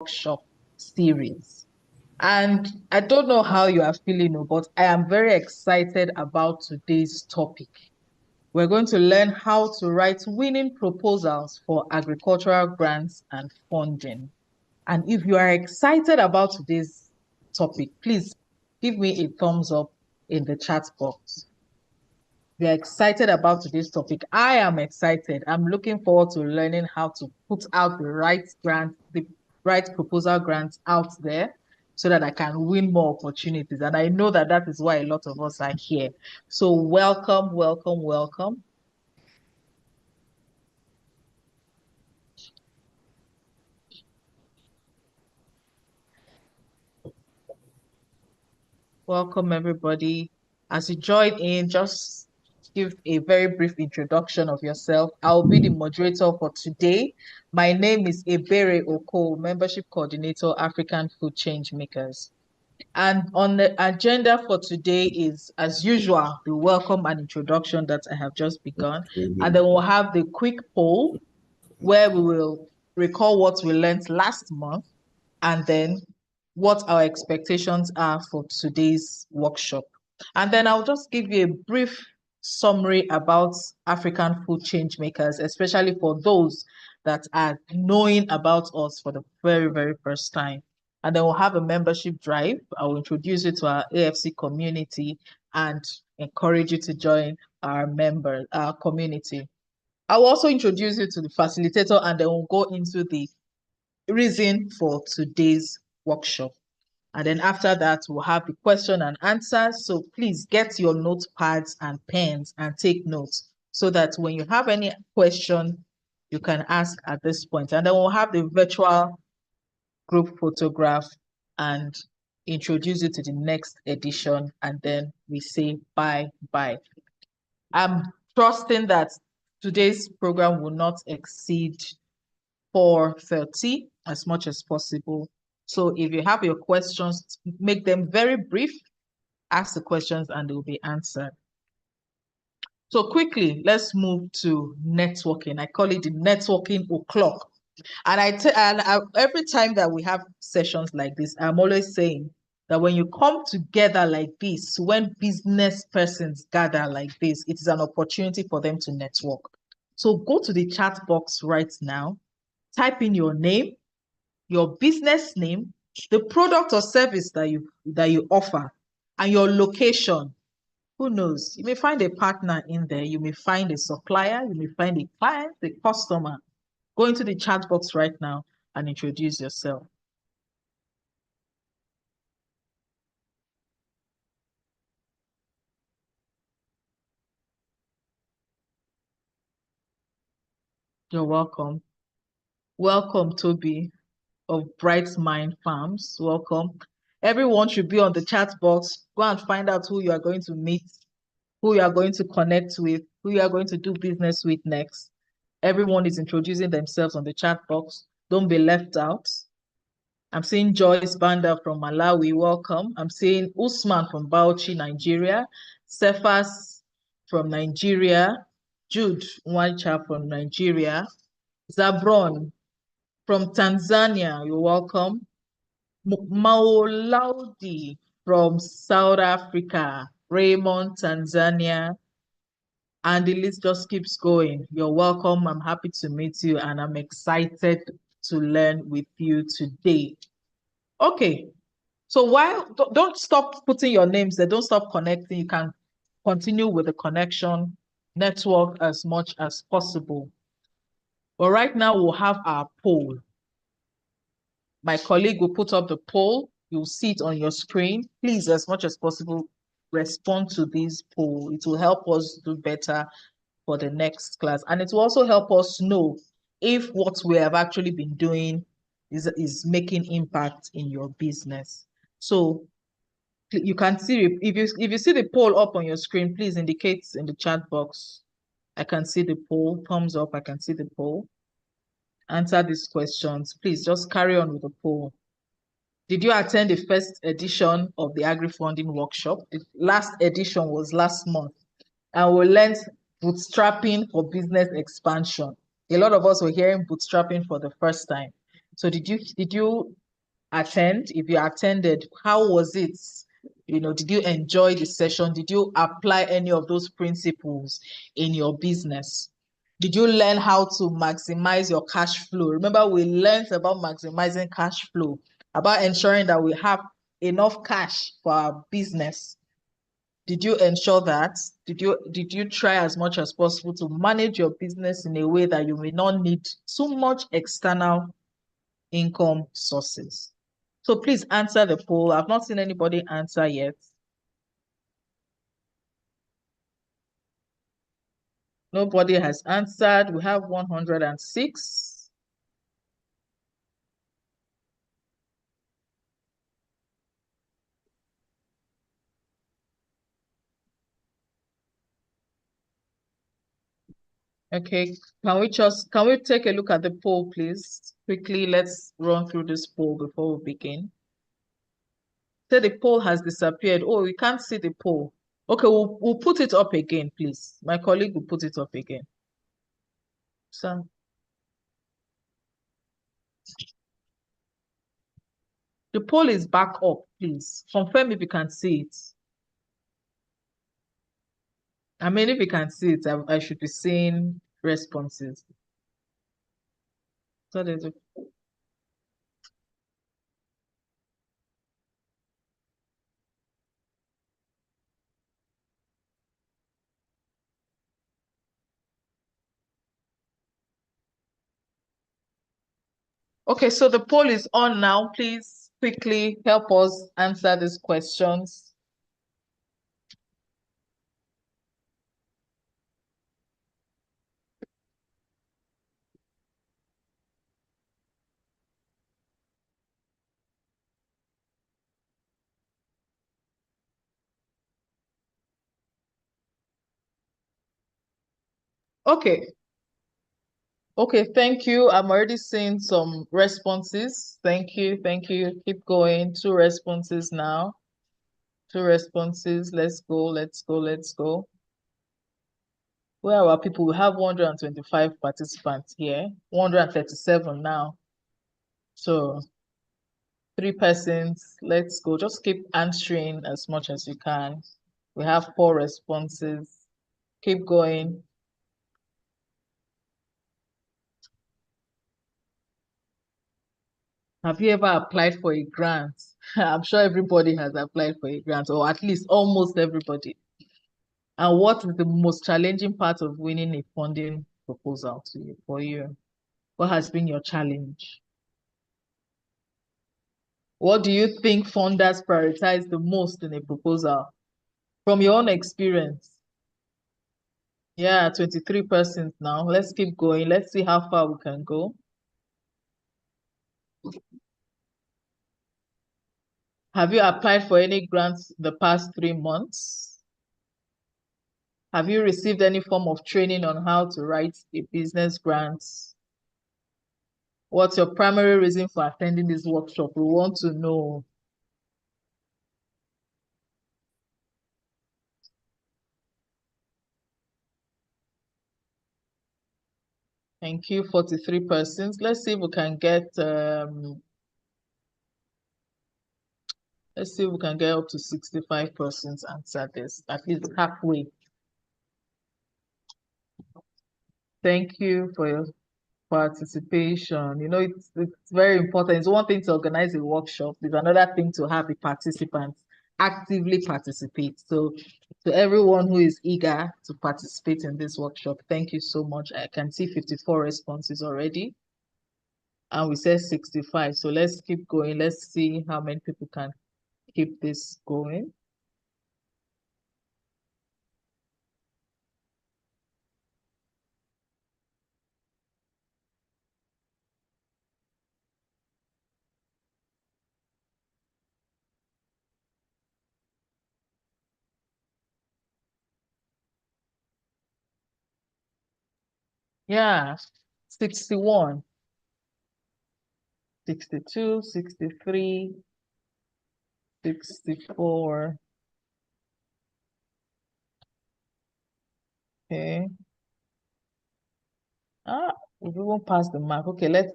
workshop series. And I don't know how you are feeling, but I am very excited about today's topic. We're going to learn how to write winning proposals for agricultural grants and funding. And if you are excited about today's topic, please give me a thumbs up in the chat box. We are excited about today's topic. I am excited. I'm looking forward to learning how to put out the right proposal grants out there so that I can win more opportunities. And I know that that is why a lot of us are here. So welcome, welcome, welcome. Welcome, everybody. As you join in, just give a very brief introduction of yourself. I'll be the moderator for today. My name is Ebere Oko, Membership Coordinator, African Food Change Makers. And on the agenda for today is, as usual, the welcome and introduction that I have just begun. And then we'll have the quick poll where we will recall what we learned last month and then what our expectations are for today's workshop. And then I'll just give you a brief summary about African food change makers, especially for those that are knowing about us for the very, very first time. And then we'll have a membership drive. I will introduce you to our AFC community and encourage you to join our community. I'll also introduce you to the facilitator and then we'll go into the reason for today's workshop. And then after that, we'll have the question and answer. So please get your notepads and pens and take notes so that when you have any question, you can ask at this point. And then we'll have the virtual group photograph and introduce you to the next edition. And then we say bye-bye. I'm trusting that today's program will not exceed 4:30 as much as possible. So if you have your questions, make them very brief, ask the questions and they'll be answered. So quickly, let's move to networking. I call it the networking o'clock. And every time that we have sessions like this, I'm always saying that when you come together like this, when business persons gather like this, it is an opportunity for them to network. So go to the chat box right now, type in your name, your business name, the product or service that you offer, and your location. Who knows? You may find a partner in there. You may find a supplier. You may find a client, a customer. Go into the chat box right now and introduce yourself. You're welcome. Welcome, Toby of Bright Mind Farms. Welcome. Everyone should be on the chat box. Go and find out who you are going to meet, who you are going to connect with, who you are going to do business with next. Everyone is introducing themselves on the chat box. Don't be left out. I'm seeing Joyce Banda from Malawi. Welcome. I'm seeing Usman from Bauchi, Nigeria. Cephas from Nigeria. Jude Nwancha from Nigeria. Zabron from Tanzania. You're welcome. Maolaudi from South Africa. Raymond, Tanzania. And the list just keeps going. You're welcome. I'm happy to meet you and I'm excited to learn with you today. Okay, so don't stop putting your names there, don't stop connecting. You can continue with the connection, network as much as possible. But right now we'll have our poll. My colleague will put up the poll. You'll see it on your screen. Please, as much as possible, respond to this poll. It will help us do better for the next class. And it will also help us know if what we have actually been doing is making impact in your business. So you can see, if you see the poll up on your screen, please indicate in the chat box. I can see the poll, thumbs up, I can see the poll. Answer these questions. Please just carry on with the poll. Did you attend the first edition of the Agrifunding workshop? The last edition was last month. And we learned bootstrapping for business expansion. A lot of us were hearing bootstrapping for the first time. So did you attend? If you attended, how was it? Did you enjoy the session? Did you apply any of those principles in your business? Did you learn how to maximize your cash flow? Remember, we learned about maximizing cash flow, about ensuring that we have enough cash for our business. Did you ensure that? Did you try as much as possible to manage your business in a way that you may not need too much external income sources? So please answer the poll. I've not seen anybody answer yet. Nobody has answered. We have 106. Okay, can we take a look at the poll, please? Quickly, let's run through this poll before we begin. Say the poll has disappeared. Oh, we can't see the poll. Okay, we'll put it up again, please. My colleague will put it up again. So the poll is back up, please. Confirm if you can see it. I mean, if you can see it, I should be seeing responses. So there's a Okay, so the poll is on now. Please quickly help us answer these questions. Okay. Okay, thank you. I'm already seeing some responses. Thank you. Thank you. Keep going. Two responses now. Two responses. Let's go. Let's go. Let's go. Where are our people? We have 125 participants here. 137 now. So 3 persons. Let's go. Just keep answering as much as you can. We have 4 responses. Keep going. Have you ever applied for a grant? I'm sure everybody has applied for a grant, or at least almost everybody. And what is the most challenging part of winning a funding proposal for you? What has been your challenge? What do you think funders prioritize the most in a proposal? From your own experience. Yeah, 23% now. Let's keep going. Let's see how far we can go. Have you applied for any grants the past 3 months? Have you received any form of training on how to write a business grant? What's your primary reason for attending this workshop? We want to know. Thank you, 43%. Let's see if we can get let's see if we can get up to 65% answer this, at least halfway. Thank you for your participation. It's very important. It's one thing to organize a workshop. It's another thing to have the participants actively participate. So to everyone who is eager to participate in this workshop, thank you so much. I can see 54 responses already. And we said 65. So let's keep going. Let's see how many people can keep this going. Yeah, 61, 62, 63, 64. Okay. Ah, we won't pass the mark. Okay, let's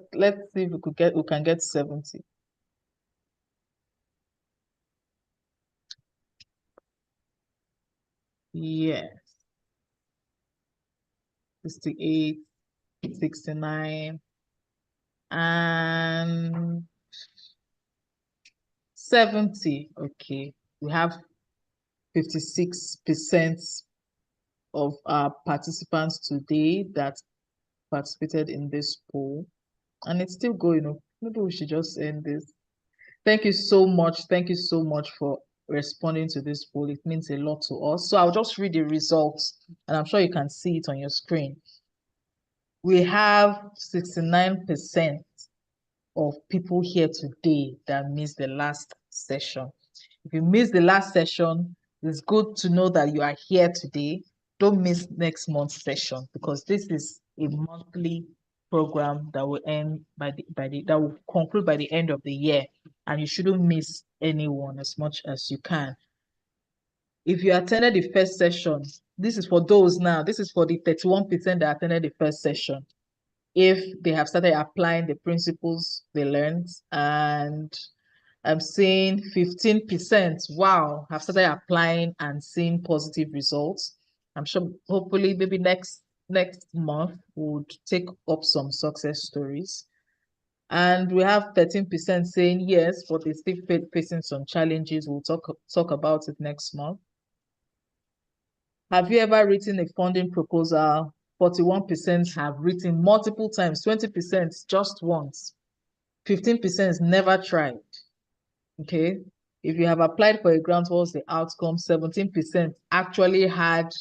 see if we can get 70. Yes, 68, 69, and 70. Okay, we have 56% of our participants today that participated in this poll, and it's still going up. Maybe we should just end this. Thank you so much. Thank you so much for responding to this poll. It means a lot to us. So I'll just read the results, and I'm sure you can see it on your screen. We have 69% of people here today that missed the last session. If you missed the last session, it's good to know that you are here today. Don't miss next month's session because this is a monthly program that will end that will conclude by the end of the year, and you shouldn't miss anyone as much as you can. If you attended the first session, this is for those now. This is for the 31% that attended the first session. If they have started applying the principles they learned, and I'm seeing 15%, wow, have started applying and seeing positive results. I'm sure hopefully maybe next month we'll take up some success stories. And we have 13% saying yes, but they still facing some challenges. We'll talk about it next month. Have you ever written a funding proposal? 41% have written multiple times, 20% just once, 15% never tried. Okay. If you have applied for a grant, what's the outcome? 17% actually had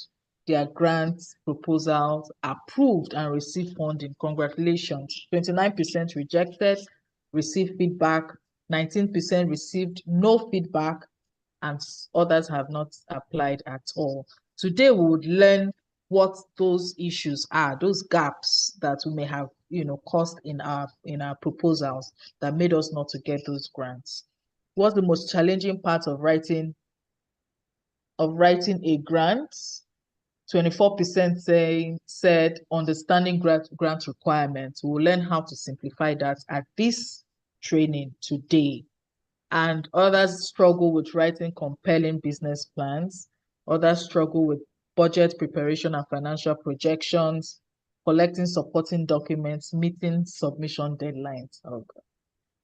their grant proposals approved and received funding. Congratulations. 29% rejected, received feedback. 19% received no feedback, and others have not applied at all. Today, we would learn what those issues are, those gaps that we may have, caused in our proposals that made us not to get those grants. What's the most challenging part of writing a grant? 24% said understanding grant requirements. We'll learn how to simplify that at this training today. And others struggle with writing compelling business plans. Others struggle with budget preparation and financial projections, collecting supporting documents, meeting submission deadlines. Oh, God.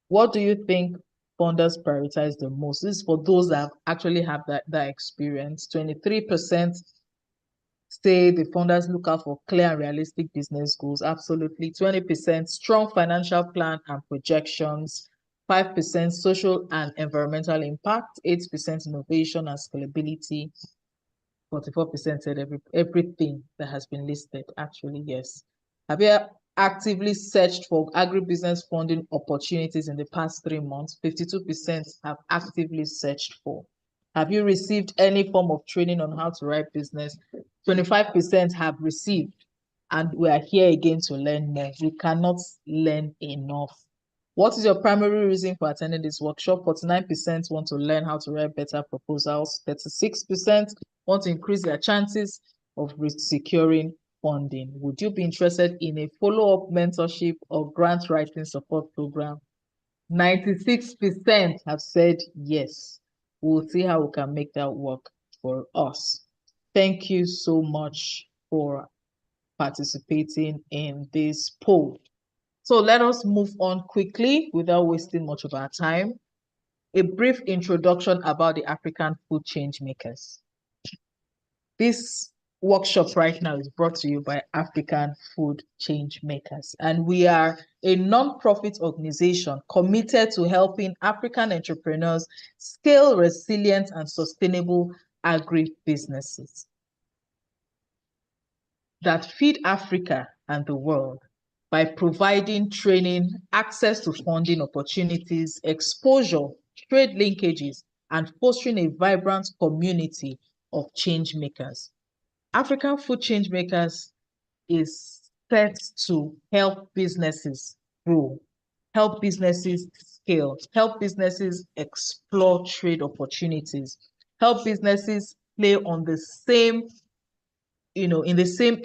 What do you think funders prioritize the most? This is for those that actually have that experience. 23% say the funders look out for clear and realistic business goals. Absolutely. 20% strong financial plan and projections. 5% social and environmental impact. 8% innovation and scalability. 44% said everything that has been listed. Actually, yes. Have you actively searched for agribusiness funding opportunities in the past 3 months? 52% have actively searched for. Have you received any form of training on how to write business? 25% have received, and we are here again to learn more. We cannot learn enough. What is your primary reason for attending this workshop? 49% want to learn how to write better proposals. 36% want to increase their chances of securing funding. Would you be interested in a follow-up mentorship or grant writing support program? 96% have said yes. We'll see how we can make that work for us. Thank you so much for participating in this poll. So let us move on quickly without wasting much of our time. A brief introduction about the African food change makers. This workshop right now is brought to you by African Food Change Makers, and we are a non-profit organization committed to helping African entrepreneurs scale resilient and sustainable agri-businesses that feed Africa and the world by providing training, access to funding opportunities, exposure, trade linkages, and fostering a vibrant community of change makers. African Food Change Makers is set to help businesses grow, help businesses scale, help businesses explore trade opportunities, help businesses play on the same in the same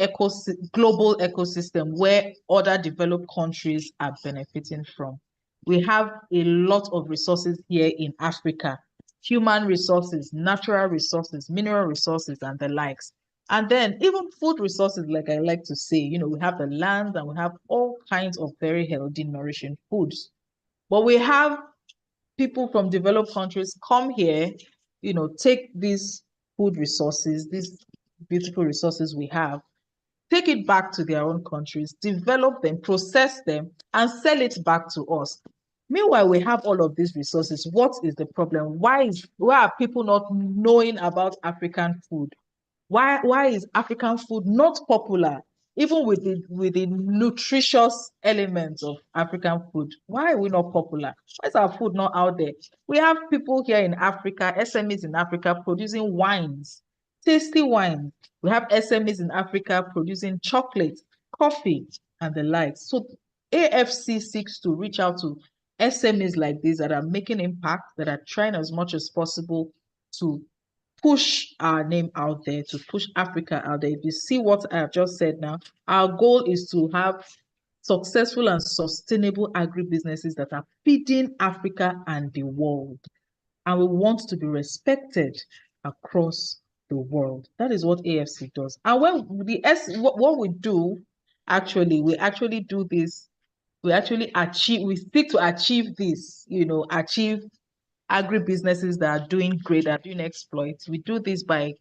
global ecosystem where other developed countries are benefiting from. We have a lot of resources here in Africa, human resources, natural resources, mineral resources, and the likes. And then even food resources, like I like to say, we have the land and we have all kinds of very healthy, nourishing foods. But we have people from developed countries come here, take these food resources, these beautiful resources we have, take it back to their own countries, develop them, process them, and sell it back to us. Meanwhile, we have all of these resources. What is the problem? Why are people not knowing about African food? Why is African food not popular, even with the nutritious elements of African food? Why are we not popular? Why is our food not out there? We have people here in Africa, SMEs in Africa, producing wines, tasty wines. We have SMEs in Africa producing chocolate, coffee, and the likes. So AFC seeks to reach out to SMEs like this that are making impact, that are trying as much as possible to push our name out there, to push Africa out there. If you see what I have just said now, our goal is to have successful and sustainable agribusinesses that are feeding Africa and the world. And we want to be respected across the world. That is what AFC does. And what we do, actually, we actually do this. We seek to achieve this, achieve agribusinesses that are doing great, that are doing exploits. We do this by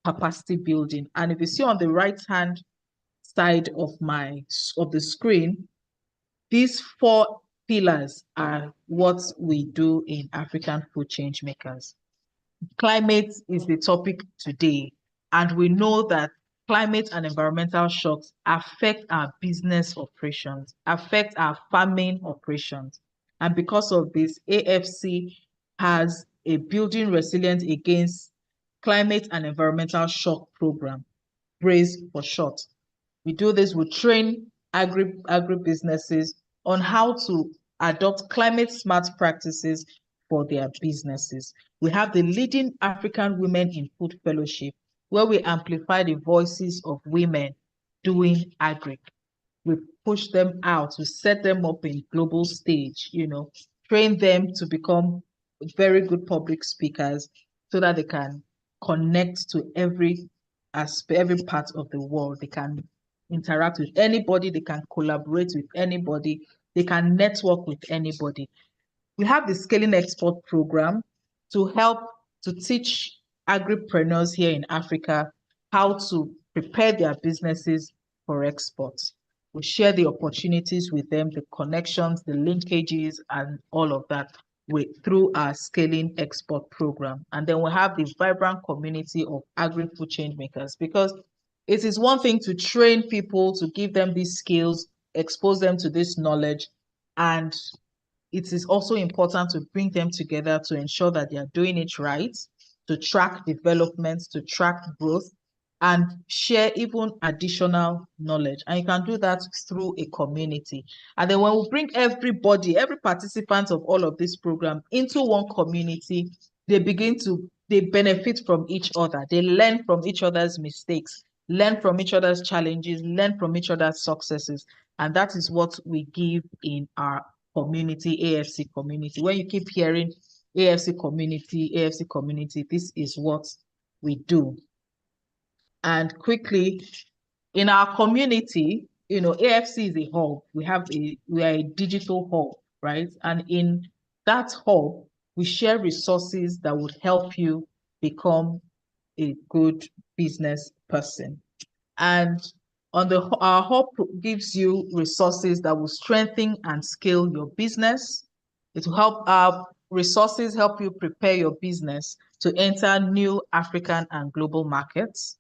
capacity building. And if you see on the right hand side of the screen, these four pillars are what we do in African Food Change Makers. Climate is the topic today, and we know that climate and environmental shocks affect our business operations, affect our farming operations. And because of this, AFC has a building resilience against climate and environmental shock program, BRACE for short. We do this, we train agribusinesses on how to adopt climate smart practices for their businesses. We have the leading African Women in Food Fellowship, where we amplify the voices of women doing agri. We push them out, we set them up in global stage, train them to become very good public speakers so that they can connect to every aspect, every part of the world. They can interact with anybody, they can collaborate with anybody, they can network with anybody. We have the Scaling Export Program to help to teach agripreneurs here in Africa how to prepare their businesses for export. We share the opportunities with them, the connections, the linkages, and all of that through our Scaling Export Program. And then we have the vibrant community of agri-food change makers, because it is one thing to train people, to give them these skills, expose them to this knowledge, and it is also important to bring them together to ensure that they are doing it right, to track developments, to track growth, and share even additional knowledge. And you can do that through a community. And then when we bring everybody, every participant of all of this program into one community, they benefit from each other. They learn from each other's mistakes, learn from each other's challenges, learn from each other's successes. And that is what we give in our community, AFC community. When you keep hearing AFC community, this is what we do. And quickly, in our community, AFC is a hub. We are a digital hub, right? And in that hub, we share resources that would help you become a good business person. And our hub gives you resources that will strengthen and scale your business. It will help our resources help you prepare your business to enter new African and global markets.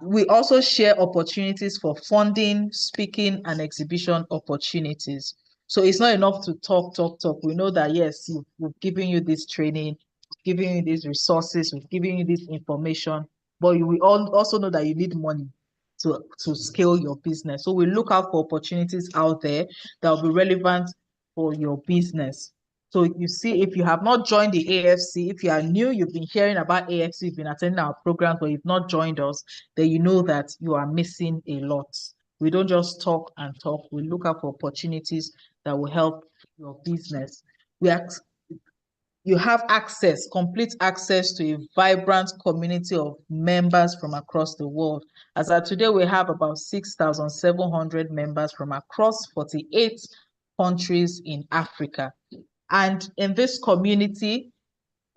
We also share opportunities for funding, speaking, and exhibition opportunities. So it's not enough to talk. We know that, yes, we've given you this training, we've given you these resources, we've given you this information, but we also know that you need money to scale your business. So we look out for opportunities out there that will be relevant for your business. So you see, if you have not joined the AFC, if you are new, you've been hearing about AFC, you've been attending our programs, but you've not joined us, then you know that you are missing a lot. We don't just talk and talk. We look out for opportunities that will help your business. You have access, complete access to a vibrant community of members from across the world. As of today, we have about 6,700 members from across 48 countries in Africa. And in this community,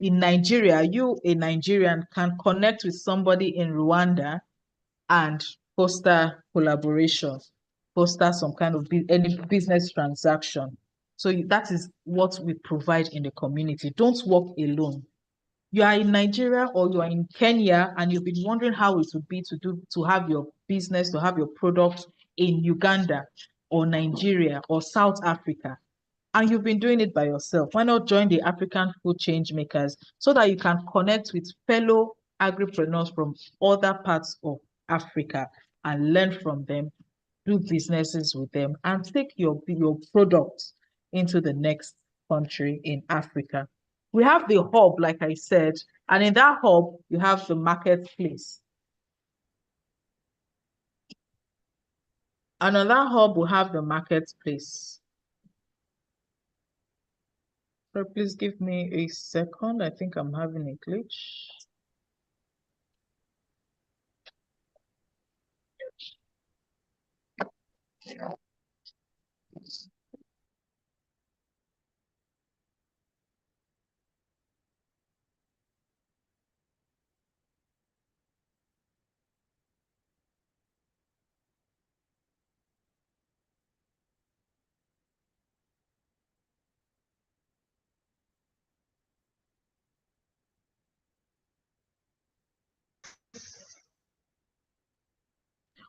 in Nigeria, you, a Nigerian, can connect with somebody in Rwanda and foster collaboration, foster some kind of any business transaction. So that is what we provide in the community. Don't work alone. You are in Nigeria or you are in Kenya and you've been wondering how it would be to have your business, to have your product in Uganda or Nigeria or South Africa, and you've been doing it by yourself. Why not join the African Food Change Makers so that you can connect with fellow agripreneurs from other parts of Africa and learn from them, do businesses with them, and take your product into the next country in Africa. We have the hub, like I said, and in that hub, you have the marketplace. Another hub will have the marketplace. So please give me a second. I think I'm having a glitch.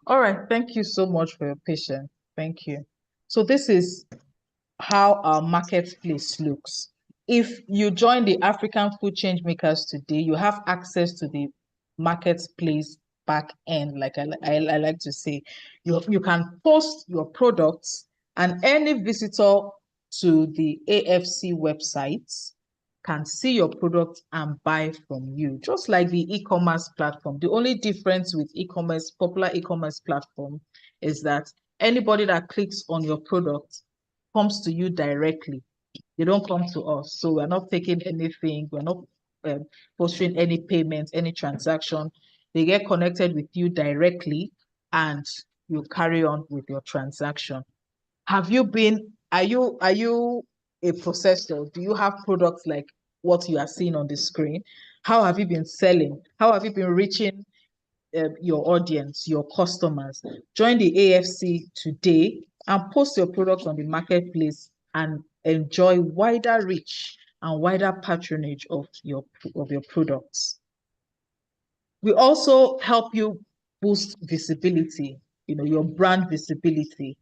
All right, thank you so much for your patience. Thank you. So this is how our marketplace looks. If you join the African Food Change Makers today, you have access to the marketplace back end, like I like to say. You can post your products, and any visitor to the AFC website can see your product and buy from you, just like the e-commerce platform. The only difference with e-commerce, popular e-commerce platform, is that anybody that clicks on your product comes to you directly. They don't come to us. So we're not taking anything. We're not posting any payments, any transaction. They get connected with you directly and you carry on with your transaction. Are you a processor? Do you have products like what you are seeing on the screen? How have you been selling? How have you been reaching your audience, your customers? Join the AFC today and post your products on the marketplace and enjoy wider reach and wider patronage of your products. We also help you boost visibility, your brand visibility,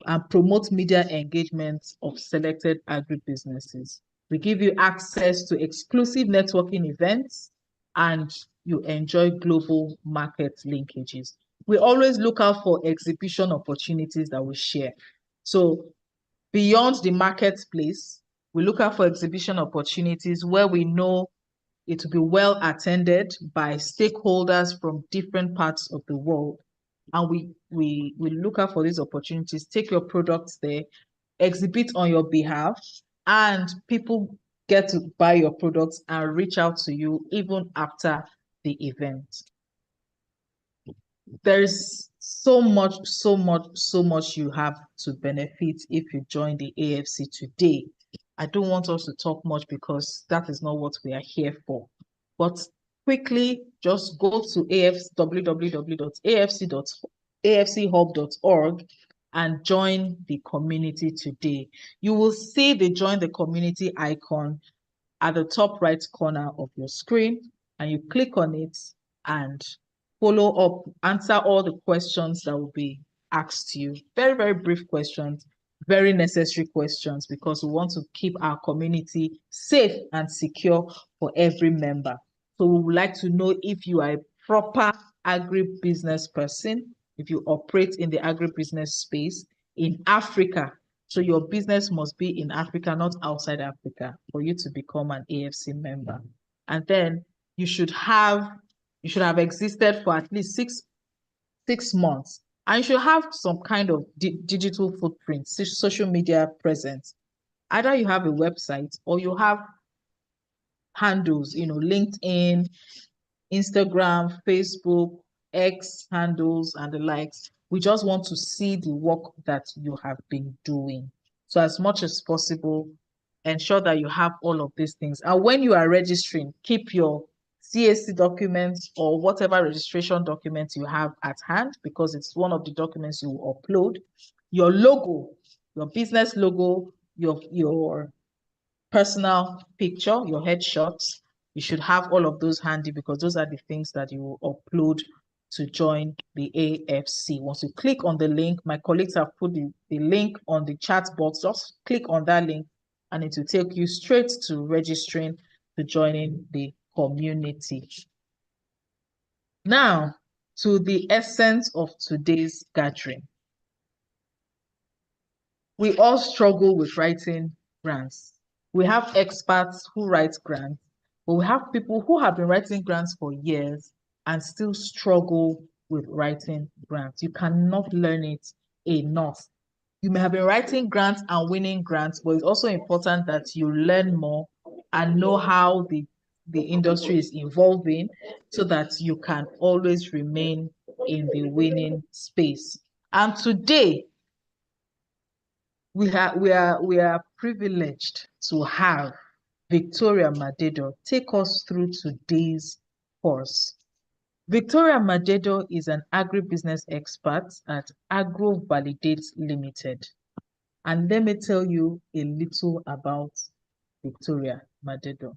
and promote media engagement of selected agribusinesses. We give you access to exclusive networking events and you enjoy global market linkages. We always look out for exhibition opportunities that we share. So beyond the marketplace, we look out for exhibition opportunities where we know it will be well attended by stakeholders from different parts of the world. And we look out for these opportunities, take your products there, exhibit on your behalf, and people get to buy your products and reach out to you even after the event. There's so much you have to benefit if you join the AFC today. I don't want us to talk much because that is not what we are here for. But quickly, just go to www.afchub.org and join the community today. You will see the join the community icon at the top right corner of your screen, and you click on it and follow up, answer all the questions that will be asked to you. Very, very brief questions, very necessary questions, because we want to keep our community safe and secure for every member. So we would like to know if you are a proper agribusiness person, if you operate in the agribusiness space in Africa, So your business must be in Africa, not outside Africa, for you to become an AFC member. And then you should have existed for at least 6 months. And you should have some kind of digital footprint, social media presence. Either you have a website or you have handles, LinkedIn, Instagram, Facebook, X handles, and the likes. We just want to see the work that you have been doing. So, as much as possible, ensure that you have all of these things. And when you are registering, keep your CAC documents or whatever registration documents you have at hand, because it's one of the documents you will upload. Your logo, your business logo, your personal picture, your headshots. You should have all of those handy, because those are the things that you will upload to join the AFC. Once you click on the link, my colleagues have put the link on the chat box. Just click on that link and it will take you straight to registering to joining the community. Now, to the essence of today's gathering. We all struggle with writing grants. We have experts who write grants, but we have people who have been writing grants for years and still struggle with writing grants. You cannot learn it enough. You may have been writing grants and winning grants, but it's also important that you learn more and know how the industry is evolving, so that you can always remain in the winning space. And today, we are privileged to have Victoria Madedo take us through today's course. Victoria Madedo is an agribusiness expert at AgroValidate Limited. And let me tell you a little about Victoria Madedo.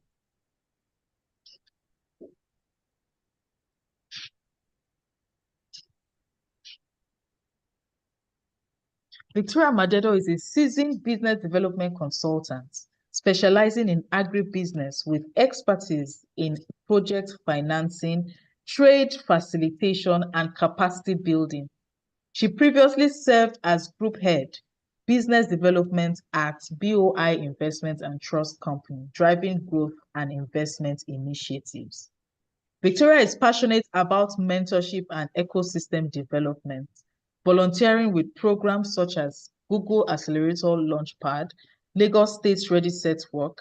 Victoria Madedo is a seasoned business development consultant specializing in agribusiness with expertise in project financing, trade facilitation, and capacity building. She previously served as group head, business development at BOI Investment and Trust Company, driving growth and investment initiatives. Victoria is passionate about mentorship and ecosystem development, volunteering with programs such as Google Accelerator Launchpad, Lagos State Ready Set Work,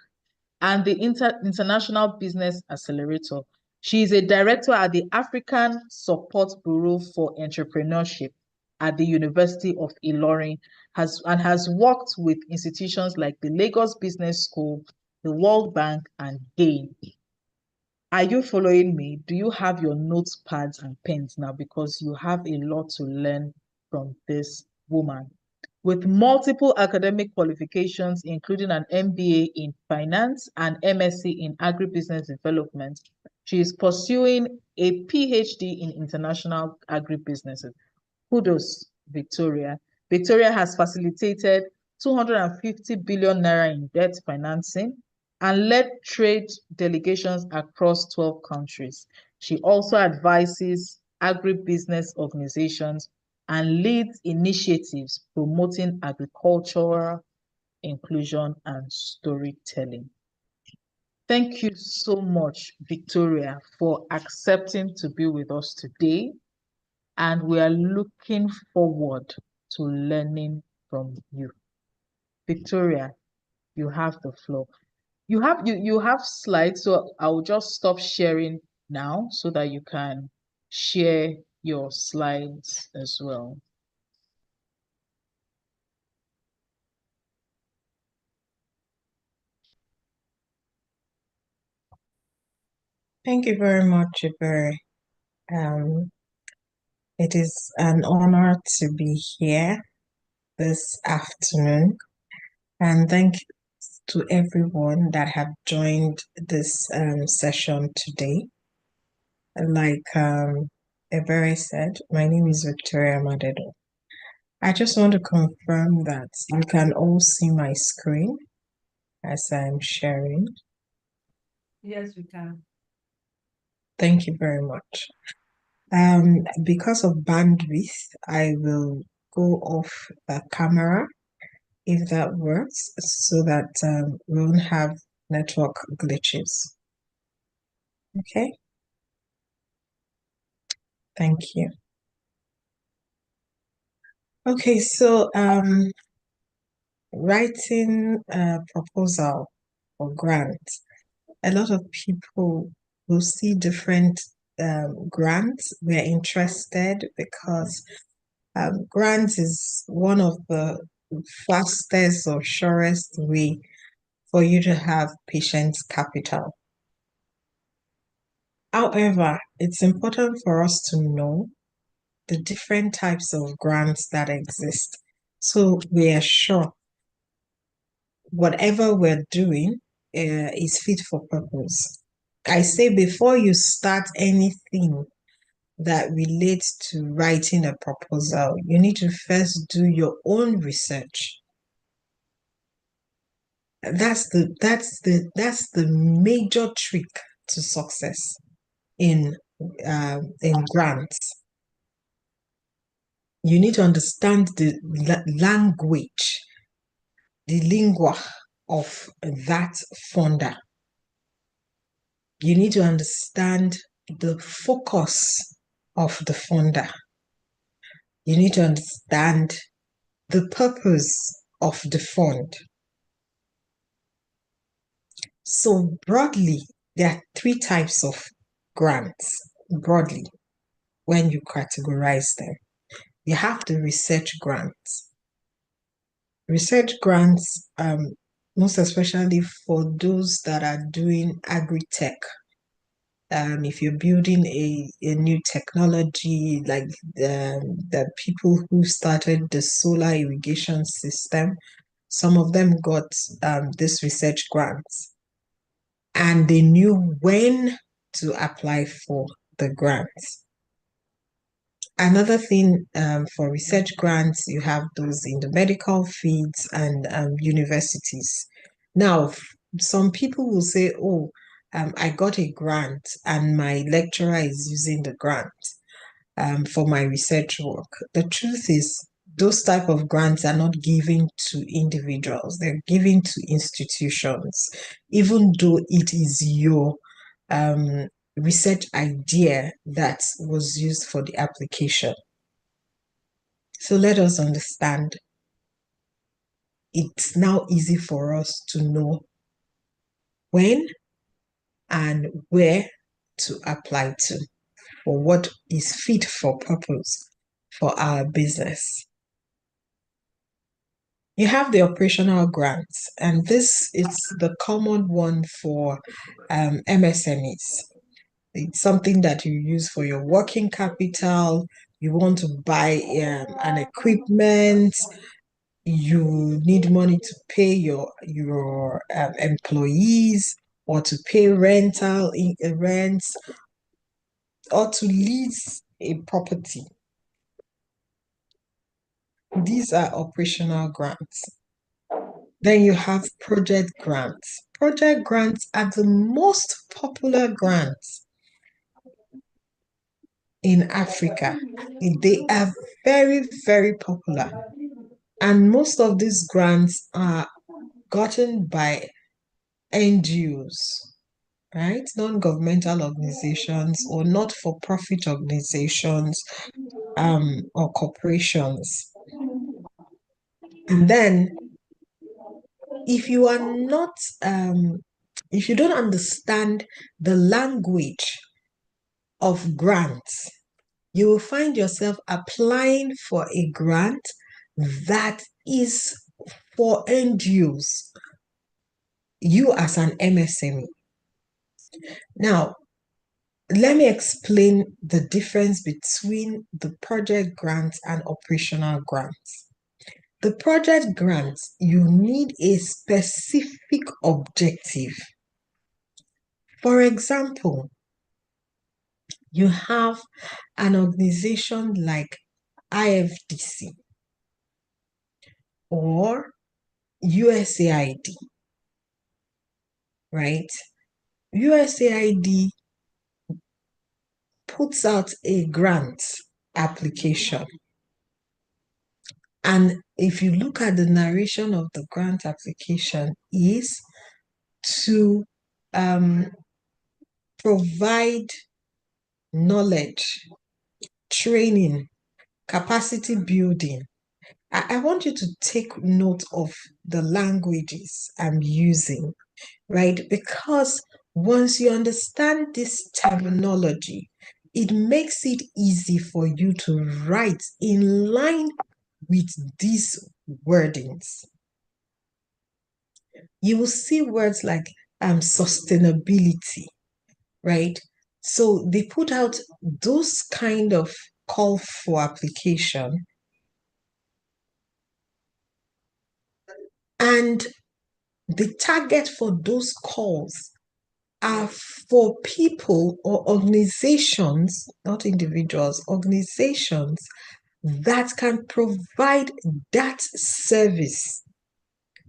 and the International Business Accelerator. She is a director at the African Support Bureau for Entrepreneurship at the University of Ilorin, and has worked with institutions like the Lagos Business School, the World Bank, and GAIN. Are you following me? Do you have your notepads and pens now? Because you have a lot to learn from this woman. With multiple academic qualifications, including an MBA in finance and MSc in agribusiness development, she is pursuing a PhD in international agribusinesses. Kudos, Victoria. Victoria has facilitated 250 billion naira in debt financing and led trade delegations across 12 countries. She also advises agribusiness organizations and leads initiatives promoting agricultural inclusion and storytelling. Thank you so much, Victoria, for accepting to be with us today. And we are looking forward to learning from you. Victoria, you have the floor. You have slides, so I'll just stop sharing now so that you can share your slides as well. Thank you very much, Iber. It is an honor to be here this afternoon, and thank you to everyone that have joined this session today. Like Ebere said, my name is Victoria Madedo. I just want to confirm that you can all see my screen as I'm sharing. Yes, we can. Thank you very much. Because of bandwidth, I will go off the camera if that works, so that we won't have network glitches. Okay, thank you. Okay, so writing a proposal for grant, a lot of people will see different grants. We're interested because grants is one of the fastest or surest way for you to have patient's capital. However, it's important for us to know the different types of grants that exist. So we are sure whatever we're doing is fit for purpose. I say before you start anything that relates to writing a proposal, you need to first do your own research. That's the major trick to success in grants. You need to understand the language, the lingua of that funder. You need to understand the focus of the funder. You need to understand the purpose of the fund. So broadly, there are three types of grants, broadly, when you categorize them. You have the research grants. Research grants, most especially for those that are doing agri-tech. If you're building a new technology, like the people who started the solar irrigation system, some of them got this research grants, and they knew when to apply for the grants. Another thing for research grants, you have those in the medical fields and universities. Now, some people will say, oh, I got a grant and my lecturer is using the grant for my research work. The truth is, those type of grants are not given to individuals, they're given to institutions, even though it is your um, research idea that was used for the application. So let us understand. It's now easy for us to know when and where to apply to, or what is fit for purpose for our business. You have the operational grants, and this is the common one for MSMEs. It's something that you use for your working capital. You want to buy an equipment. You need money to pay your employees, or to pay rents, or to lease a property. These are operational grants. Then you have project grants. Project grants are the most popular grants in Africa. They are very, very popular. And most of these grants are gotten by NGOs, right? Non-governmental organizations or not-for-profit organizations or corporations. And then if you are not, if you don't understand the language of grants, you will find yourself applying for a grant that is for NGOs, you as an MSME. Now, let me explain the difference between the project grants and operational grants. The project grants, you need a specific objective. For example, you have an organization like IFDC or USAID, right? USAID puts out a grant application, and if you look at the narration of the grant application, is to provide knowledge, training, capacity building. I want you to take note of the languages I'm using, right? Because once you understand this terminology, it makes it easy for you to write in line with these wordings. You will see words like sustainability, right? So they put out those kind of call for application, and the target for those calls are for people or organizations, not individuals, organizations that can provide that service,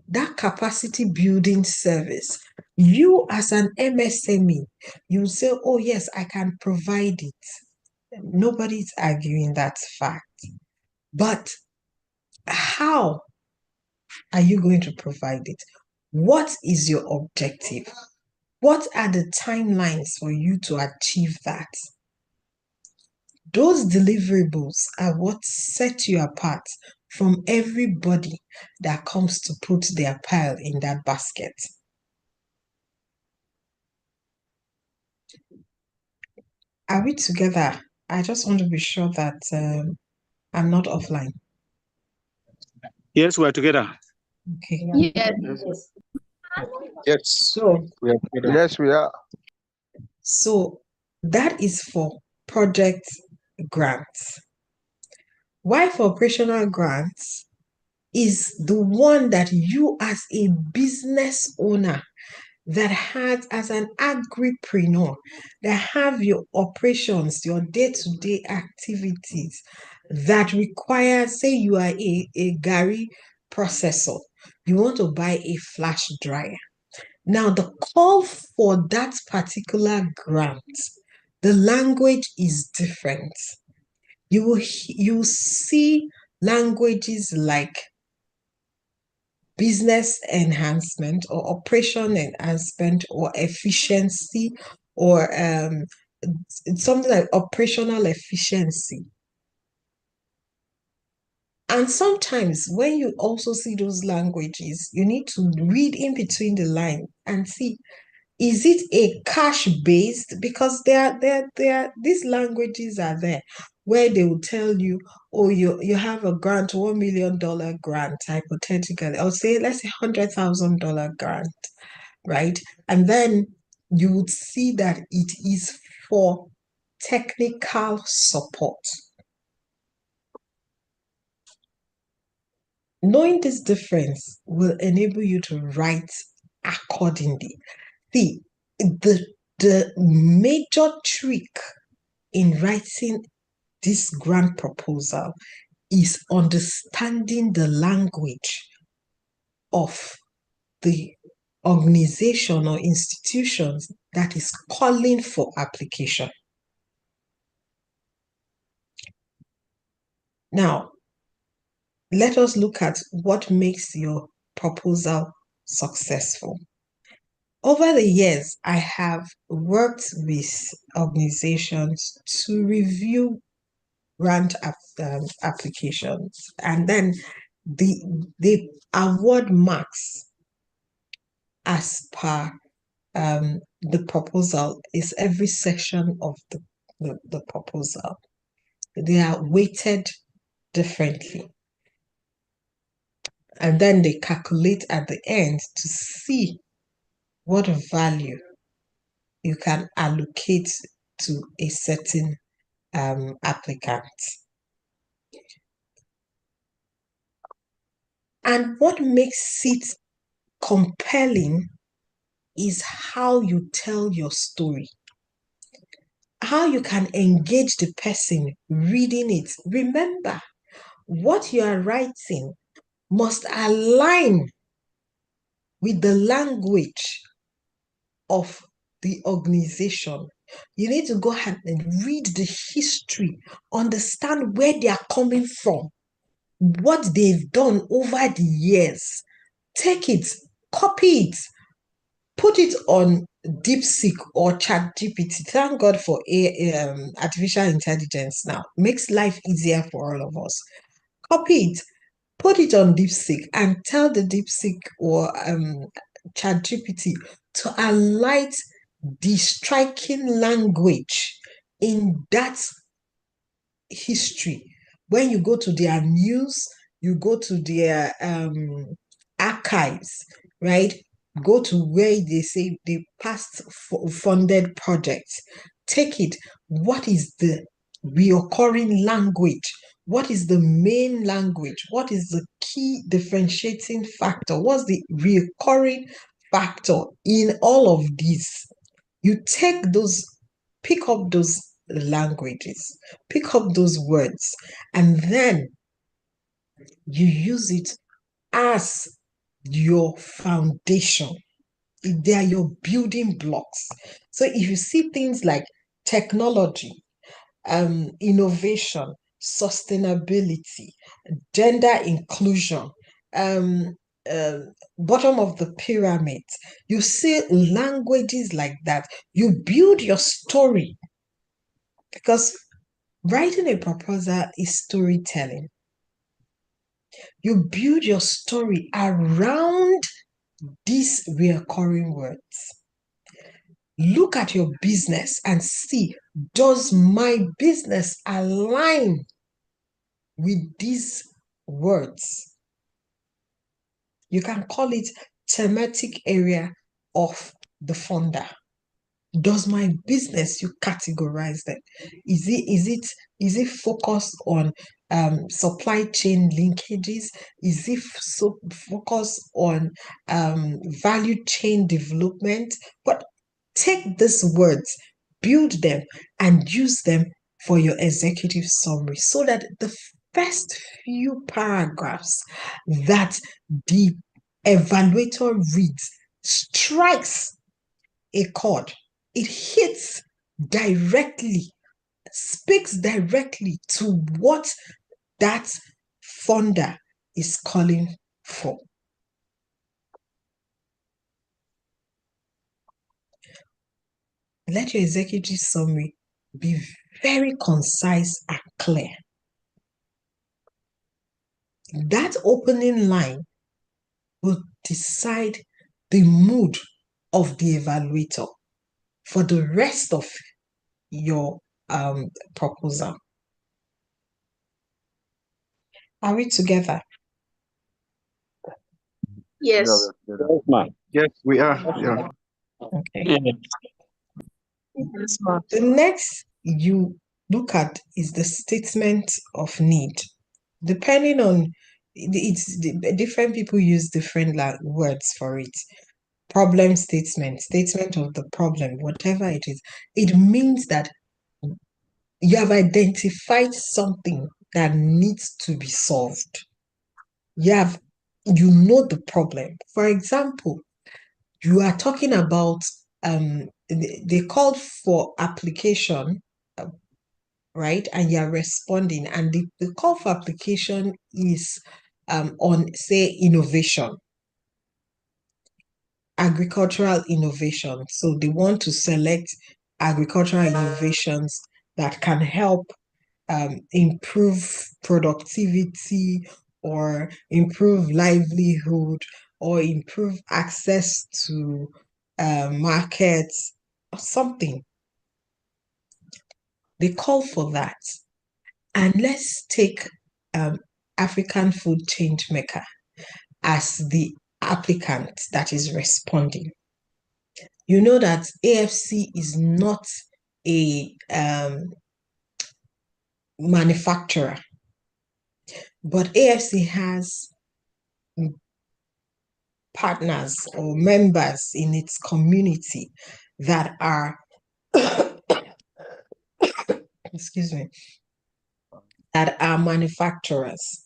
that capacity building service. You as an MSME, you say, oh yes, I can provide it. Nobody's arguing that fact. But how are you going to provide it? What is your objective? What are the timelines for you to achieve that? Those deliverables are what set you apart from everybody that comes to put their pile in that basket. Are we together? I just want to be sure that I'm not offline. Yes, we're together. Okay. Yes. Yes. So, Yes, we are. So that is for project grants. Why for operational grants is the one that you as a business owner that has, as an agripreneur, that have your operations, your day-to-day activities that require, say you are a Gary processor, you want to buy a flash dryer. Now, the call for that particular grant, the language is different. You see languages like business enhancement or operation enhancement or efficiency or something like operational efficiency. And sometimes when you also see those languages, you need to read in between the line and see, is it a cash based? Because these languages are there where they will tell you, oh, you have a grant, $1 million grant, hypothetically. I'll say, let's say $100,000 grant, right? And then you would see that it is for technical support. Knowing this difference will enable you to write accordingly. See, the major trick in writing this grant proposal is understanding the language of the organization or institutions that is calling for application. Now, let us look at what makes your proposal successful. Over the years, I have worked with organizations to review grant applications, and then they award marks as per the proposal. Is every section of the proposal. They are weighted differently. And then they calculate at the end to see what value you can allocate to a certain applicant. And what makes it compelling is how you tell your story, how you can engage the person reading it. Remember, what you are writing must align with the language of the organization. You need to go ahead and read the history, understand where they are coming from. what they've done over the years. Take it, copy it, put it on DeepSeek or ChatGPT. Thank God for artificial intelligence now. Makes life easier for all of us. Copy it, put it on DeepSeek, and tell the DeepSeek or ChatGPT to highlight the striking language in that history. When you go to their news, you go to their archives, right? Go to where they say the past funded projects. Take it. What is the reoccurring language? What is the main language? What is the key differentiating factor? What's the reoccurring factor in all of these? You take those, pick up those languages, pick up those words, and then you use it as your foundation. They are your building blocks. So if you see things like technology, innovation, sustainability, gender inclusion, um, uh, bottom of the pyramid, you see languages like that, you build your story, because writing a proposal is storytelling. You build your story around these recurring words. Look at your business and see, does my business align with these words? You can call it thematic area of the funder. Does my business, you categorize them? Is it focused on supply chain linkages? Is it focused on value chain development? But take these words, build them, and use them for your executive summary, so that the first few paragraphs that the evaluator reads strikes a chord. It hits directly, speaks directly to what that funder is calling for. Let your executive summary be very concise and clear. That opening line will decide the mood of the evaluator for the rest of your proposal. Are we together? Yes. Yes, ma'am. Yes, we are. Yeah. Okay. Yeah. Yes, ma'am. The next you look at is the statement of need. Depending on different people use different words for it. Problem statement, statement of the problem, whatever it is, it means that you have identified something that needs to be solved. You know the problem. For example, you are talking about they called for application, right? And you're responding, and the call for application is on, say, innovation, agricultural innovation. So they want to select agricultural innovations that can help improve productivity or improve livelihood or improve access to markets or something. They call for that. And let's take African Food Change Maker as the applicant that is responding. You know that AFC is not a manufacturer, but AFC has partners or members in its community that are, excuse me, that are manufacturers.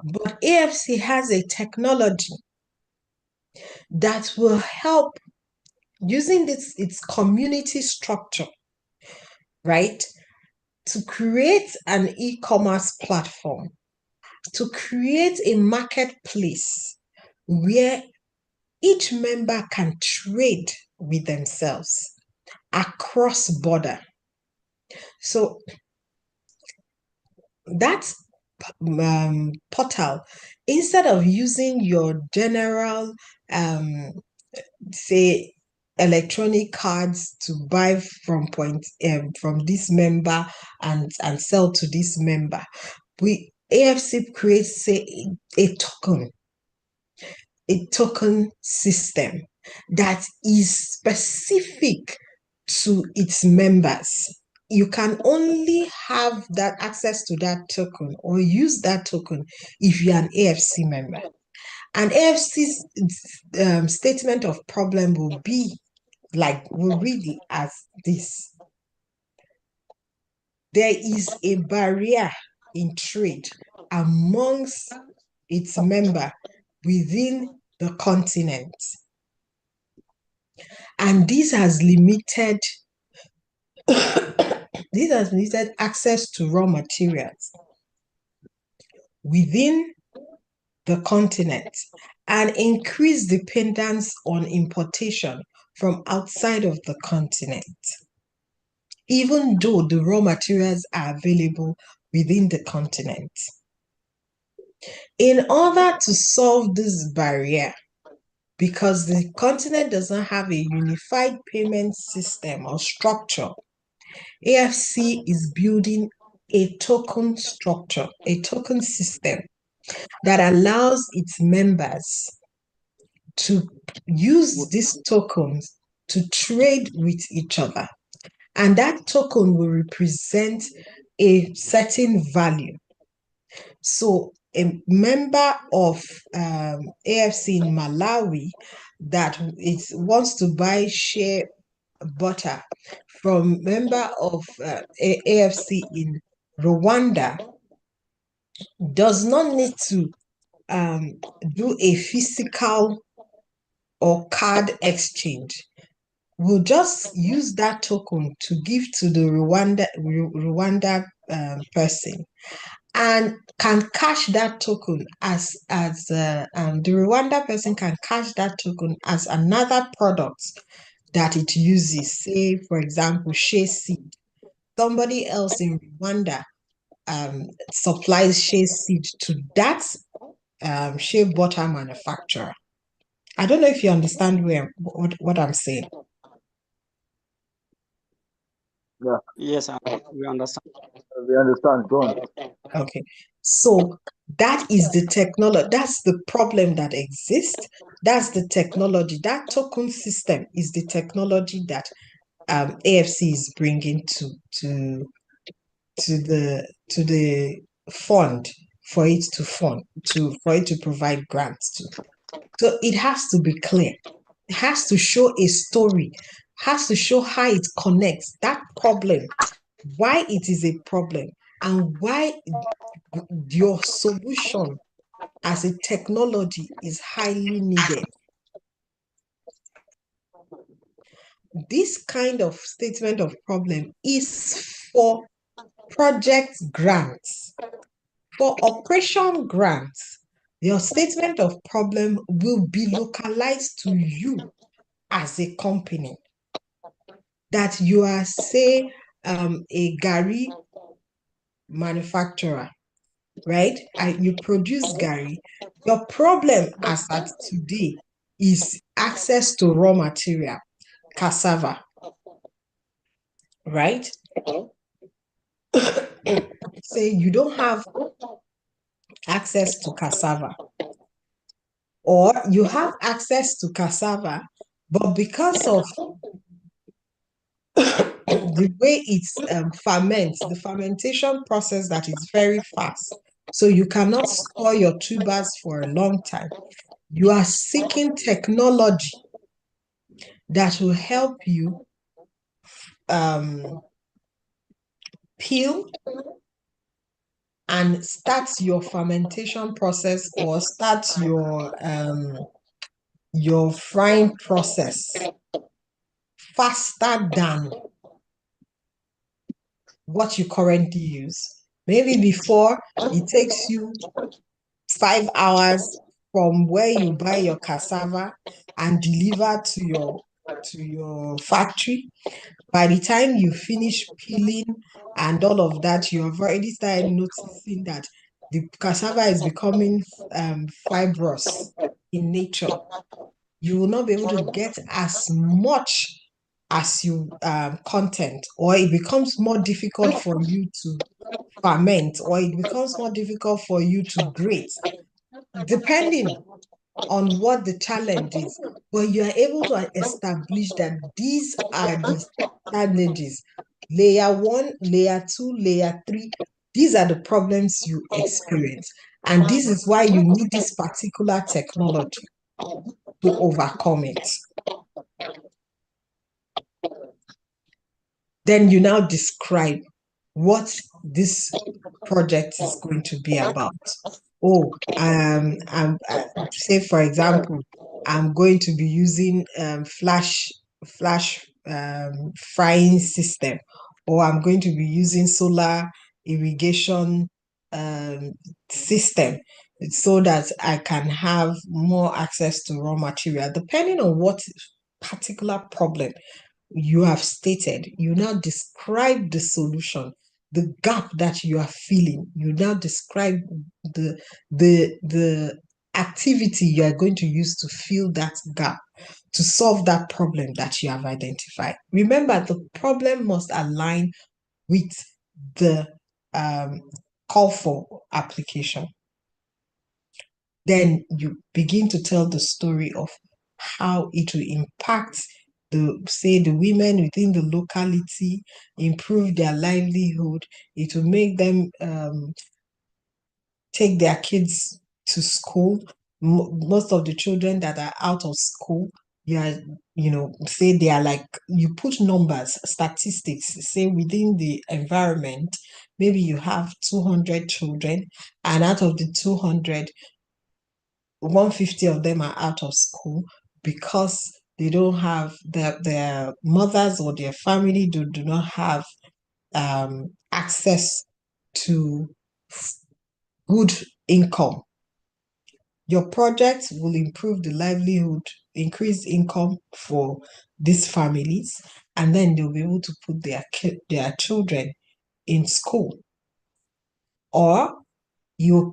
But AFC has a technology that will help, using its community structure, right, to create an e-commerce platform to create a marketplace where each member can trade with themselves across border. So that portal, instead of using your general say electronic cards to buy from from this member and sell to this member, AFC creates a token system that is specific to its members. You can only have that access to that token or use that token if you're an AFC member. And AFC's statement of problem will read it as this. There is a barrier in trade amongst its member within the continent. And this has limited access to raw materials within the continent and increased dependence on importation from outside of the continent, even though the raw materials are available within the continent. In order to solve this barrier, because the continent doesn't have a unified payment system or structure, AFC is building a token structure, a token system that allows its members to use these tokens to trade with each other. And that token will represent a certain value. So a member of AFC in Malawi that wants to buy shea butter from member of AFC in Rwanda does not need to do a physical or card exchange. We'll just use that token to give to the Rwanda person, and can cash that token as the Rwanda person can cash that token as another product that it uses. Say, for example, shea seed. Somebody else in Rwanda supplies shea seed to that shea butter manufacturer. I don't know if you understand what I'm saying. Yeah. Yes, we understand. We understand. Go on. Okay. So that is the technology. That's the problem that exists. That's the technology. That token system is the technology that AFC is bringing to the fund for it to provide grants to. So it has to be clear. It has to show a story, has to show how it connects that problem, why it is a problem, and why your solution as a technology is highly needed. This kind of statement of problem is for project grants. For operation grants, your statement of problem will be localized to you as a company. That you are, say, a Gary manufacturer, right? You produce Gary. Your problem as at today is access to raw material, cassava, right? Say you don't have access to cassava, or you have access to cassava, but because of the way it ferments, the fermentation process that is very fast, so you cannot store your tubers for a long time. You are seeking technology that will help you peel and start your fermentation process, or start your frying process faster than what you currently use. Maybe before it takes you 5 hours from where you buy your cassava and deliver to your factory. By the time you finish peeling and all of that, you have already started noticing that the cassava is becoming fibrous in nature. You will not be able to get as much as you content, or it becomes more difficult for you to ferment, or it becomes more difficult for you to grate, depending on what the challenge is. But you are able to establish that these are the challenges. Layer 1, layer 2, layer 3, these are the problems you experience. And this is why you need this particular technology to overcome it. Then you now describe what this project is going to be about. Oh, say for example, I'm going to be using flash frying system, or I'm going to be using solar irrigation system so that I can have more access to raw material, depending on what particular problem you have stated. You now describe the solution, the gap that you are feeling. You now describe the activity you are going to use to fill that gap, to solve that problem that you have identified. Remember, the problem must align with the call for application. Then you begin to tell the story of how it will impact the women within the locality, improve their livelihood. It will make them take their kids to school. Most of the children that are out of school, say they are like, you put numbers, statistics, say within the environment, maybe you have 200 children, and out of the 200, 150 of them are out of school because they don't have their mothers or their family do not have access to good income. Your project will improve the livelihood, increase income for these families, and then they'll be able to put their children in school. Or you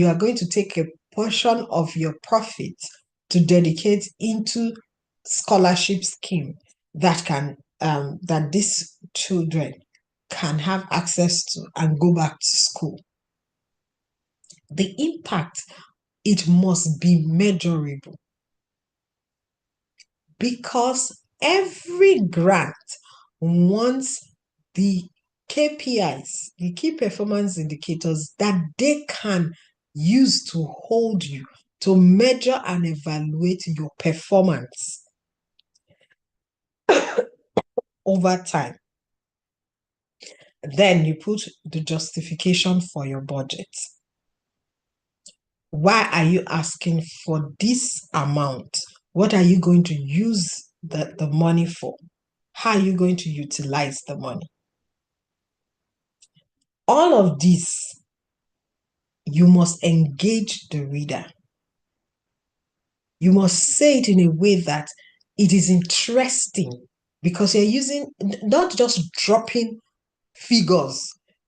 are going to take a portion of your profit to dedicate into scholarship scheme that can that these children can have access to and go back to school. The impact, it must be measurable, because every grant wants the KPIs, the key performance indicators, that they can use to hold you, to measure and evaluate your performance over time. Then you put the justification for your budget. Why are you asking for this amount? What are you going to use the money for? How are you going to utilize the money? All of this, you must engage the reader. You must say it in a way that it is interesting, because you're using, not just dropping figures.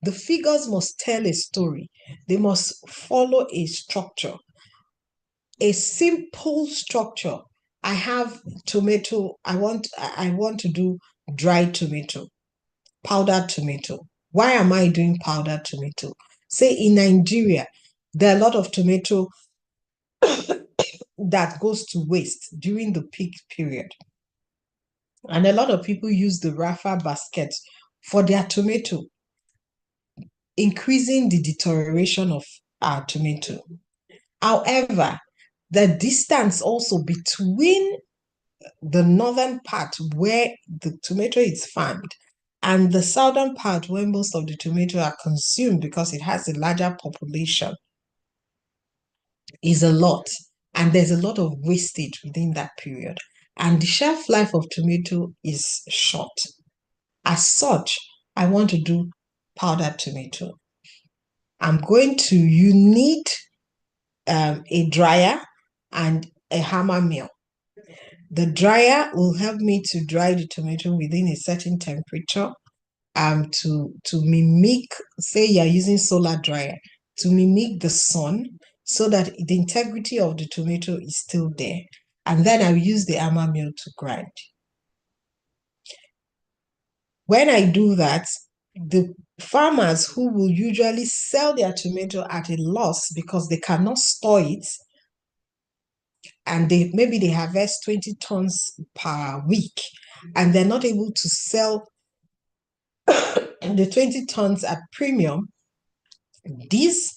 The figures must tell a story. They must follow a structure, a simple structure. I have tomato. I want to do dried tomato, powdered tomato. Why am I doing powdered tomato? Say in Nigeria, there are a lot of tomato that goes to waste during the peak period. And a lot of people use the Rafa basket for their tomato, increasing the deterioration of our tomato. However, the distance also between the northern part where the tomato is farmed and the southern part where most of the tomato are consumed, because it has a larger population, is a lot. And there's a lot of wastage within that period. And the shelf life of tomato is short. As such, I want to do powdered tomato. You need a dryer and a hammer mill. The dryer will help me to dry the tomato within a certain temperature, to mimic, say you're using solar dryer, to mimic the sun so that the integrity of the tomato is still there. And then I'll use the hammer mill to grind. When I do that, the farmers who will usually sell their tomato at a loss because they cannot store it, and maybe they harvest 20 tons per week, and they're not able to sell the 20 tons at premium, these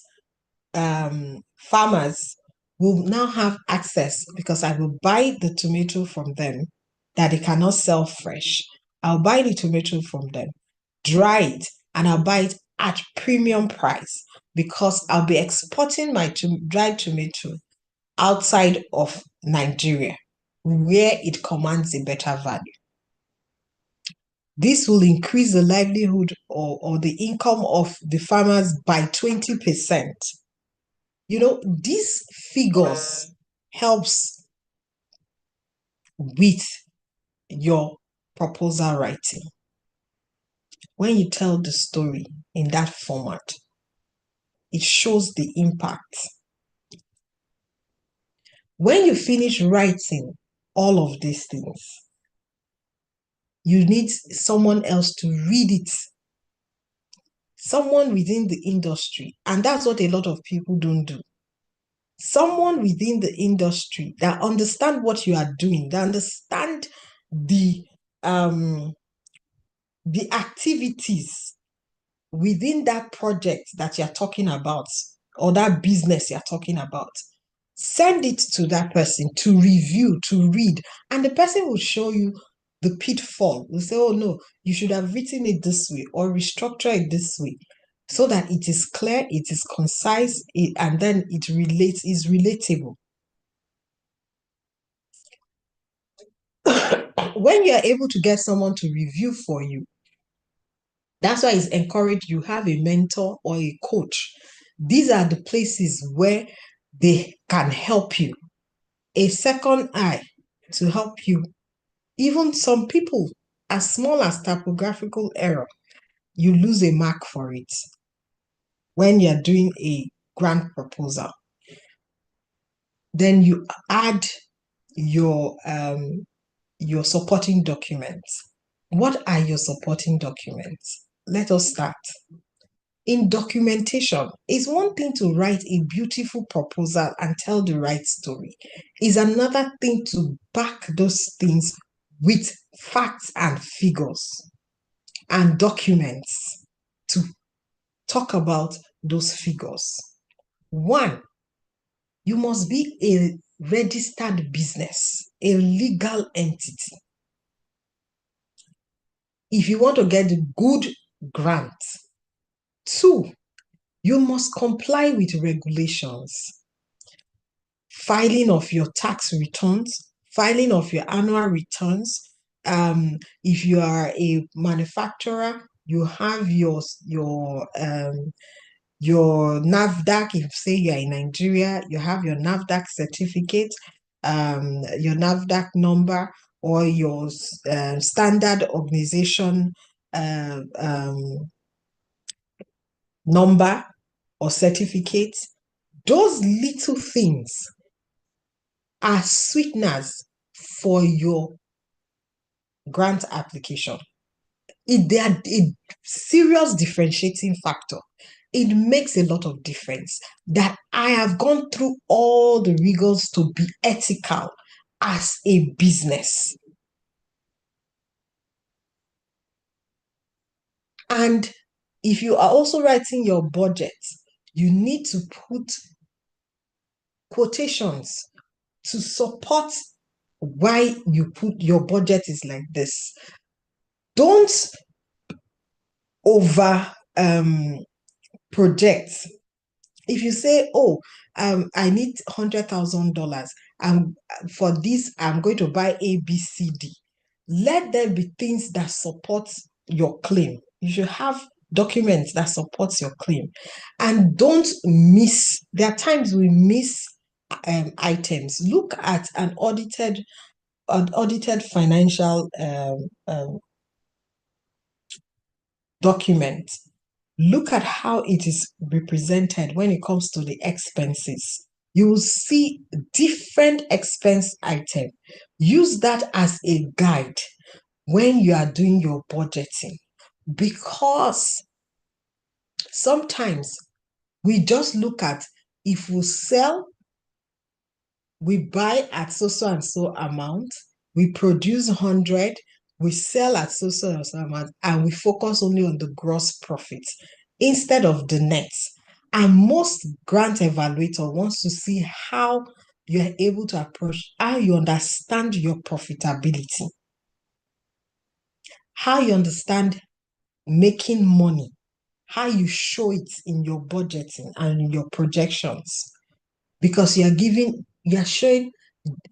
farmers will now have access, because I will buy the tomato from them that they cannot sell fresh. I'll buy the tomato from them, dry it, and I'll buy it at premium price, because I'll be exporting my dried tomato outside of Nigeria, where it commands a better value. This will increase the livelihood or the income of the farmers by 20%. These figures helps with your proposal writing. When you tell the story in that format, it shows the impact. When you finish writing all of these things, you need someone else to read it. Someone within the industry. And that's what a lot of people don't do. Someone within the industry that understand what you are doing, that understand the activities within that project that you're talking about, or that business you're talking about. Send it to that person to review, to read, and the person will show you the pitfall. Will say, oh no, you should have written it this way, or restructure it this way, so that it is clear, it is concise, and then it is relatable. When you are able to get someone to review for you, that's why it's encouraged you have a mentor or a coach. These are the places where they can help you. A second eye to help you. Even some people, as small as typographical error, you lose a mark for it when you're doing a grant proposal. Then you add your supporting documents. What are your supporting documents? Let us start. In documentation, it's one thing to write a beautiful proposal and tell the right story. It's another thing to back those things with facts and figures and documents to talk about those figures. One, you must be a registered business, a legal entity. If you want to get a good grant. Two, you must comply with regulations. Filing of your tax returns, filing of your annual returns. If you are a manufacturer, you have your NAFDAC. If say you're in Nigeria, you have your NAFDAC certificate, your NAFDAC number, or your standard organization number or certificate. Those little things are sweeteners for your grant application. They are a serious differentiating factor. It makes a lot of difference that I have gone through all the rigors to be ethical as a business. And if you are also writing your budget, you need to put quotations to support why you put your budget is like this. Don't over project. If you say, oh, I need $100,000, and for this I'm going to buy A, B, C, D. Let there be things that support your claim. You should have documents that supports your claim. And don't miss, there are times we miss items. Look at an audited financial document. Look at how it is represented when it comes to the expenses. You will see different expense items. Use that as a guide when you are doing your budgeting, because sometimes we just look at, if we sell, we buy at so and so amount, we produce 100, we sell at so and so amount, and we focus only on the gross profits instead of the net. And most grant evaluator wants to see how you are able to approach, how you understand your profitability, how you understand making money, how you show it in your budgeting and in your projections, because you're showing,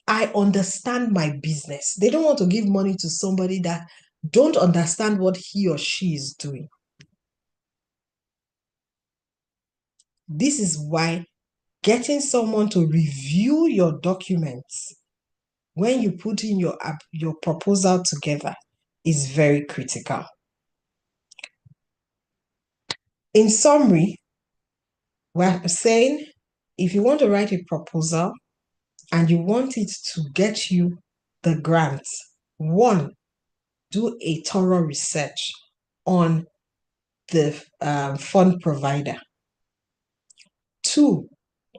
I understand my business. They don't want to give money to somebody that don't understand what he or she is doing. This is why getting someone to review your documents when you put in your proposal together is very critical. In summary, we're saying, if you want to write a proposal and you want it to get you the grant, one, do a thorough research on the fund provider. Two,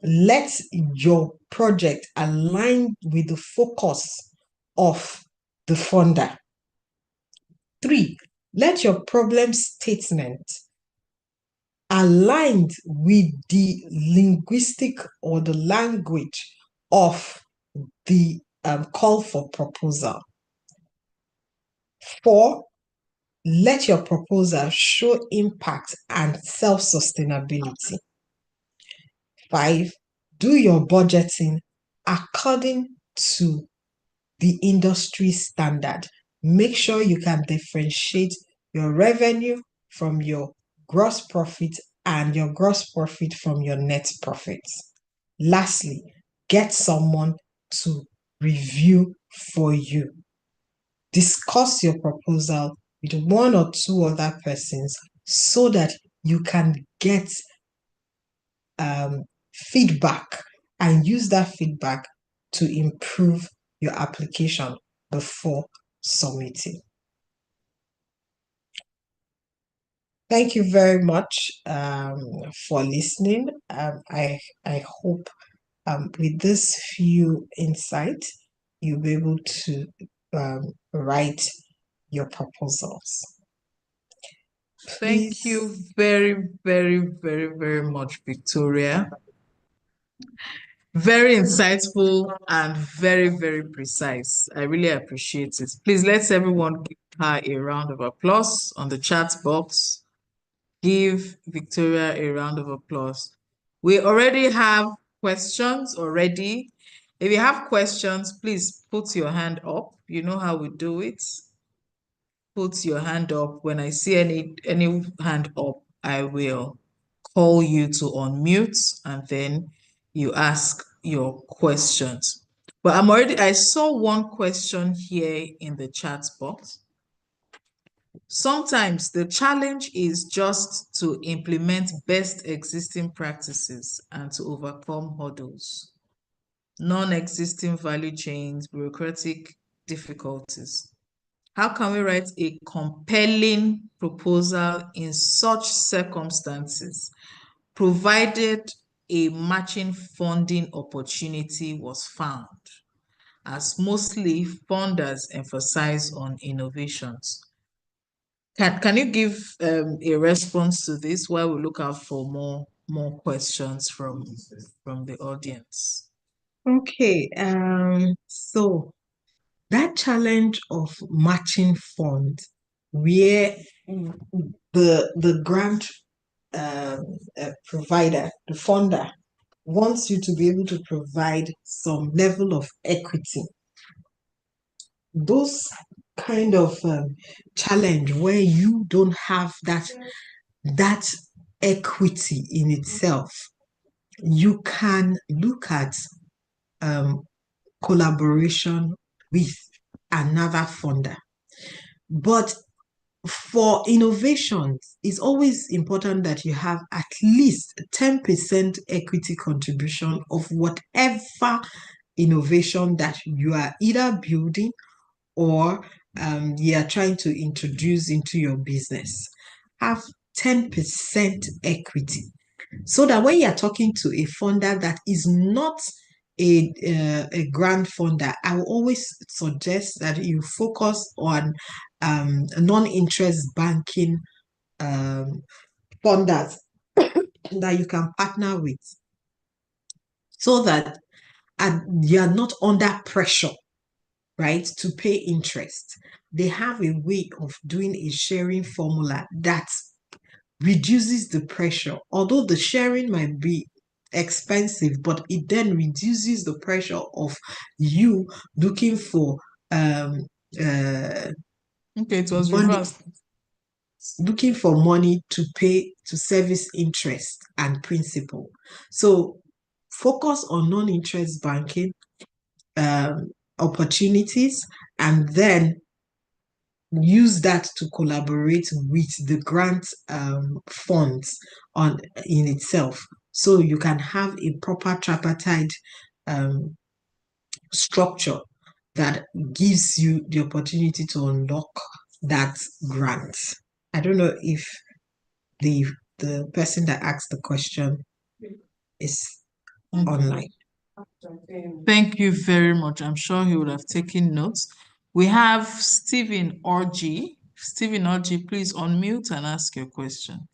let your project align with the focus of the funder. Three, let your problem statement aligned with the linguistic or the language of the call for proposal. Four, let your proposal show impact and self-sustainability. Five, do your budgeting according to the industry standard. Make sure you can differentiate your revenue from your gross profit and your gross profit from your net profits. Lastly, get someone to review for you. Discuss your proposal with one or two other persons so that you can get feedback and use that feedback to improve your application before submitting. Thank you very much for listening. I hope with this few insights, you'll be able to write your proposals. Thank you very, very, very, very much, Victoria. Very insightful and very, very precise. I really appreciate it. Please let's everyone give her a round of applause on the chat box. Give Victoria a round of applause. We already have questions already. If you have questions, please put your hand up. You know how we do it. Put your hand up. When I see any hand up, I will call you to unmute and then you ask your questions. But I saw one question here in the chat box. Sometimes the challenge is just to implement best existing practices and to overcome hurdles, non-existing value chains, bureaucratic difficulties. How can we write a compelling proposal in such circumstances, provided a matching funding opportunity was found, as mostly funders emphasize on innovations? Can you give a response to this while we look out for more questions from the audience? Okay, so that challenge of matching funds, where the grant provider, the funder, wants you to be able to provide some level of equity. Those kind of challenge where you don't have that that equity in itself, you can look at collaboration with another funder. But for innovations, it's always important that you have at least 10% equity contribution of whatever innovation that you are either building or you are trying to introduce into your business. Have 10% equity, so that when you're talking to a funder that is not a grant funder, I will always suggest that you focus on non-interest banking funders that you can partner with, so that you're not under pressure, right, to pay interest. They have a way of doing a sharing formula that reduces the pressure. Although the sharing might be expensive, but it then reduces the pressure of you looking for Okay, it was money, reversed. looking for money to pay to service interest and principal. So focus on non-interest banking opportunities, and then use that to collaborate with the grant funds in itself, so you can have a proper tripartite structure that gives you the opportunity to unlock that grant. I don't know if the person that asked the question is online. Thank you very much. I'm sure he would have taken notes. We have Stephen Orji. Stephen Orji, please unmute and ask your question.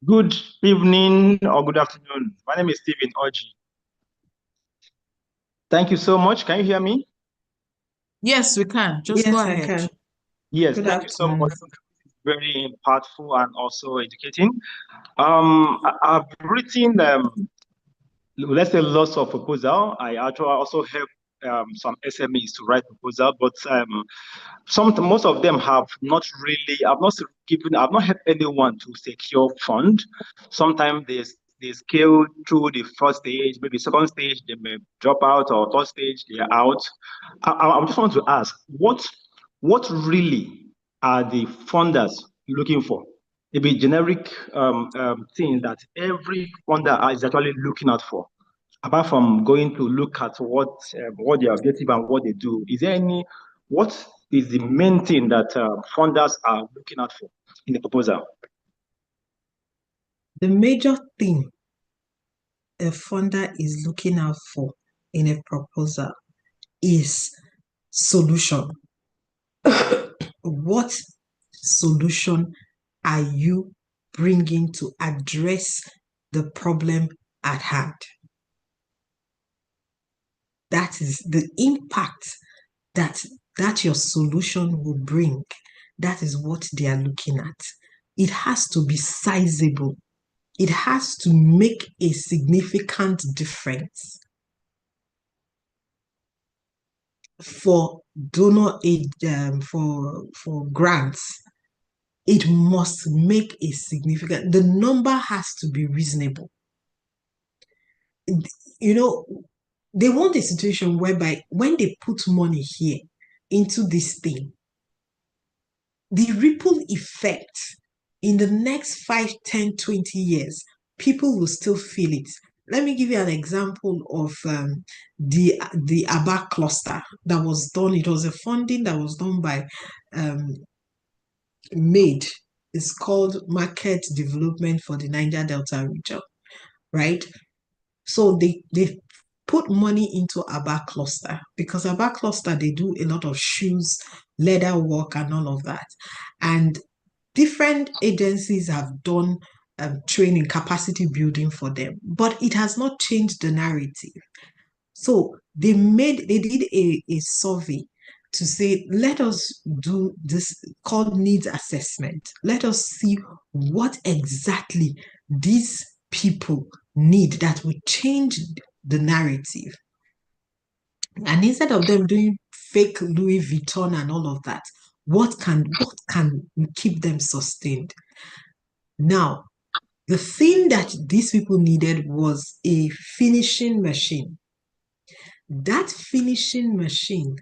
Good evening or good afternoon. My name is Stephen Orji. Thank you so much. Can you hear me? Yes, we can. Just Yes, go I ahead. can. Yes, Good thank you so afternoon. much. Very impactful and also educating. I've written, let's say, lots of proposal. I actually also help some SMEs to write proposal, but most of them have not really. I've not helped anyone to secure fund. Sometimes they scale through the first stage, maybe second stage, they may drop out, or third stage, they're out. I just want to ask, what really are the funders looking for? Maybe generic thing that every funder is actually looking out for, apart from going to look at what their objective and what they do. What is the main thing that funders are looking out for in the proposal? The major thing a funder is looking out for in a proposal is solution. What solution are you bringing to address the problem at hand? That is the impact that your solution will bring. That is what they are looking at. It has to be sizable. It has to make a significant difference. For donor aid, for grants, it must make a significant. The number has to be reasonable. You know, they want a situation whereby when they put money here into this thing, the ripple effect in the next 5, 10, 20 years, people will still feel it. Let me give you an example of the ABBA cluster that was done. It was a funding that was done by MADE. It's called Market Development for the Niger Delta region, right? So they put money into ABBA cluster, because ABBA cluster, they do a lot of shoes, leather work, and all of that. And different agencies have done training, capacity building for them, but it has not changed the narrative. So they did a survey to say, let us do this called needs assessment. Let us see what exactly these people need that will change the narrative. And instead of them doing fake Louis Vuitton and all of that, What can keep them sustained? Now, the thing that these people needed was a finishing machine. That finishing machine,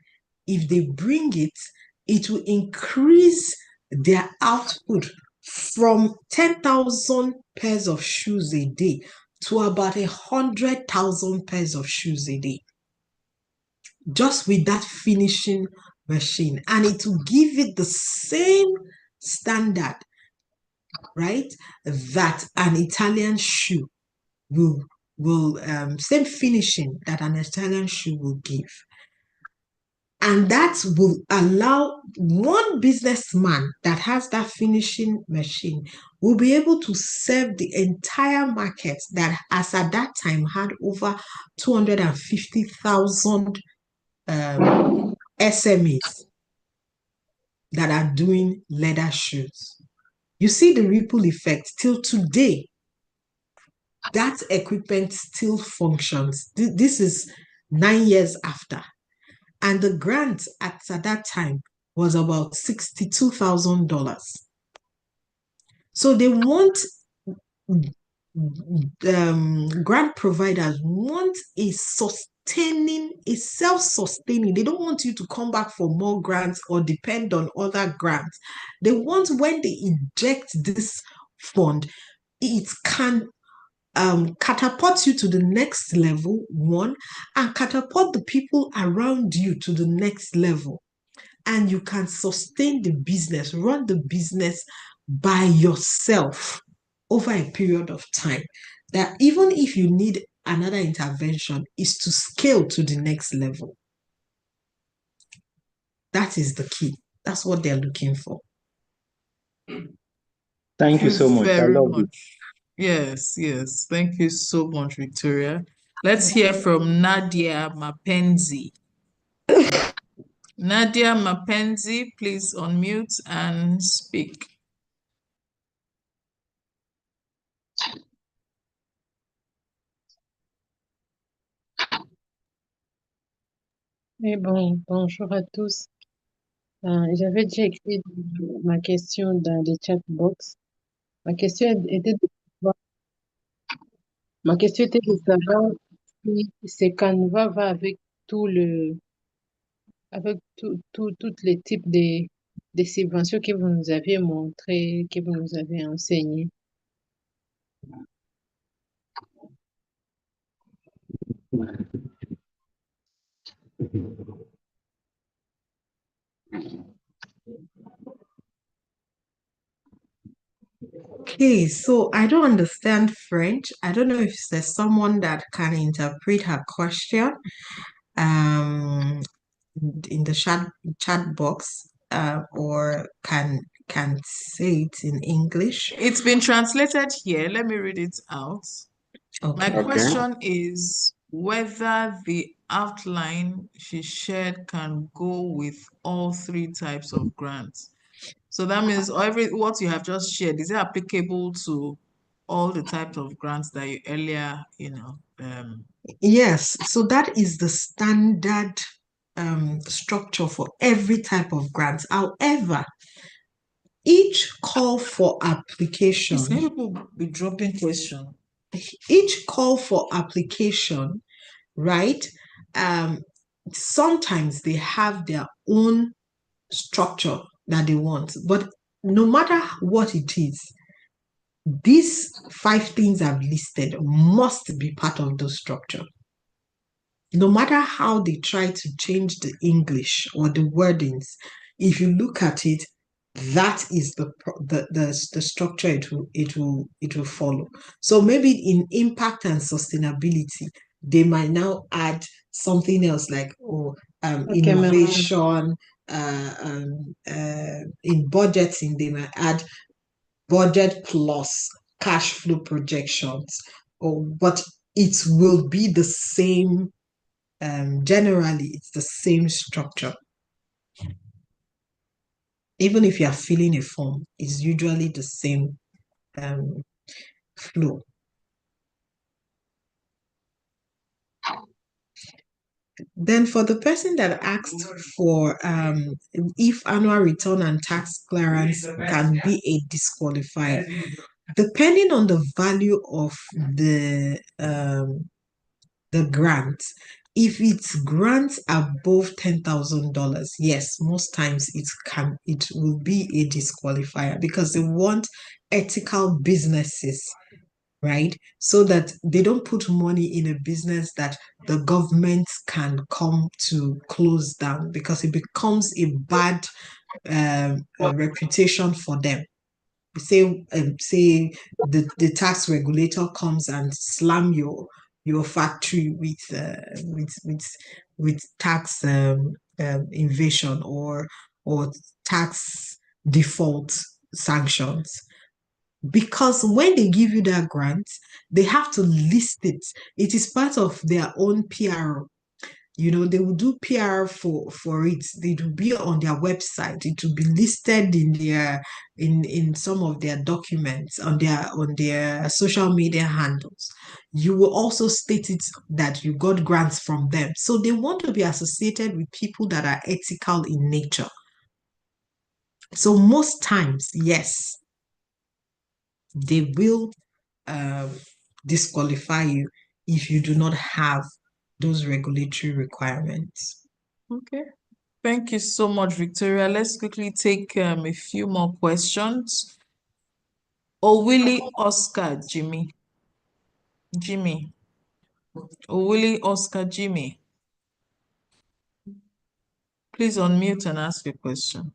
if they bring it, it will increase their output from 10,000 pairs of shoes a day to about 100,000 pairs of shoes a day. Just with that finishing machine. And it will give it the same standard, right, that an Italian shoe will same finishing that an Italian shoe will give. And that will allow one businessman that has that finishing machine will be able to serve the entire market that, as at that time, had over 250,000 SMEs that are doing leather shoes. You see the ripple effect till today. That equipment still functions. This is 9 years after. And the grant at that time was about $62,000. So they want, grant providers want a self-sustaining. They don't want you to come back for more grants or depend on other grants. They want, when they inject this fund, it can catapult you to the next level, one, and catapult the people around you to the next level. And you can sustain the business, run the business by yourself over a period of time. That even if you need another intervention, is to scale to the next level. That is the key. That's what they're looking for. Thank you so much. I Very love it. much. Yes, yes. Thank you so much, Victoria. Let's hear from Nadia Mapenzi. Nadia Mapenzi, please unmute and speak. Mais bon, bonjour à tous. J'avais déjà écrit ma question dans les chat box. Ma question était de savoir si ce Canva va avec tous les types de subventions que vous nous avez montrées, que vous nous avez enseignées. Okay, so I don't understand French. I don't know if there's someone that can interpret her question in the chat box, or can say it in English. It's been translated here. Let me read it out. Okay. My question is whether the outline she shared can go with all three types of grants. So that means what you have just shared, is it applicable to all the types of grants that you earlier, Yes, so that is the standard structure for every type of grant. However, each call for application, Some people be dropping question. each call for application, right? Sometimes they have their own structure that they want, but no matter what it is, these 5 things I've listed must be part of the structure. No matter how they try to change the English or the wordings, if you look at it, that is the structure it will follow. So maybe in impact and sustainability, they might now add something else like innovation. In budgeting, they might add budget plus cash flow projections, but it will be the same. Generally, it's the same structure. Even if you are filling a form, it's usually the same flow. Then for the person that asked for if annual return and tax clearance can be a disqualifier, depending on the value of the grant, if it's grants above $10,000, yes, most times it will be a disqualifier because they want ethical businesses, right? So that they don't put money in a business that the government can come to close down because it becomes a bad reputation for them. Say the tax regulator comes and slam your factory with tax invasion or tax default sanctions. Because when they give you that grant, they have to list it. It is part of their own PR. They will do PR for it. It will be on their website. It will be listed in some of their documents on their social media handles. You will also state it that you got grants from them. So they want to be associated with people that are ethical in nature. So most times, yes, they will um, disqualify you if you do not have those regulatory requirements. Okay. Thank you so much, Victoria. Let's quickly take a few more questions. Willie Oscar Jimmy. Jimmy. Willie Oscar Jimmy. Please unmute and ask your question.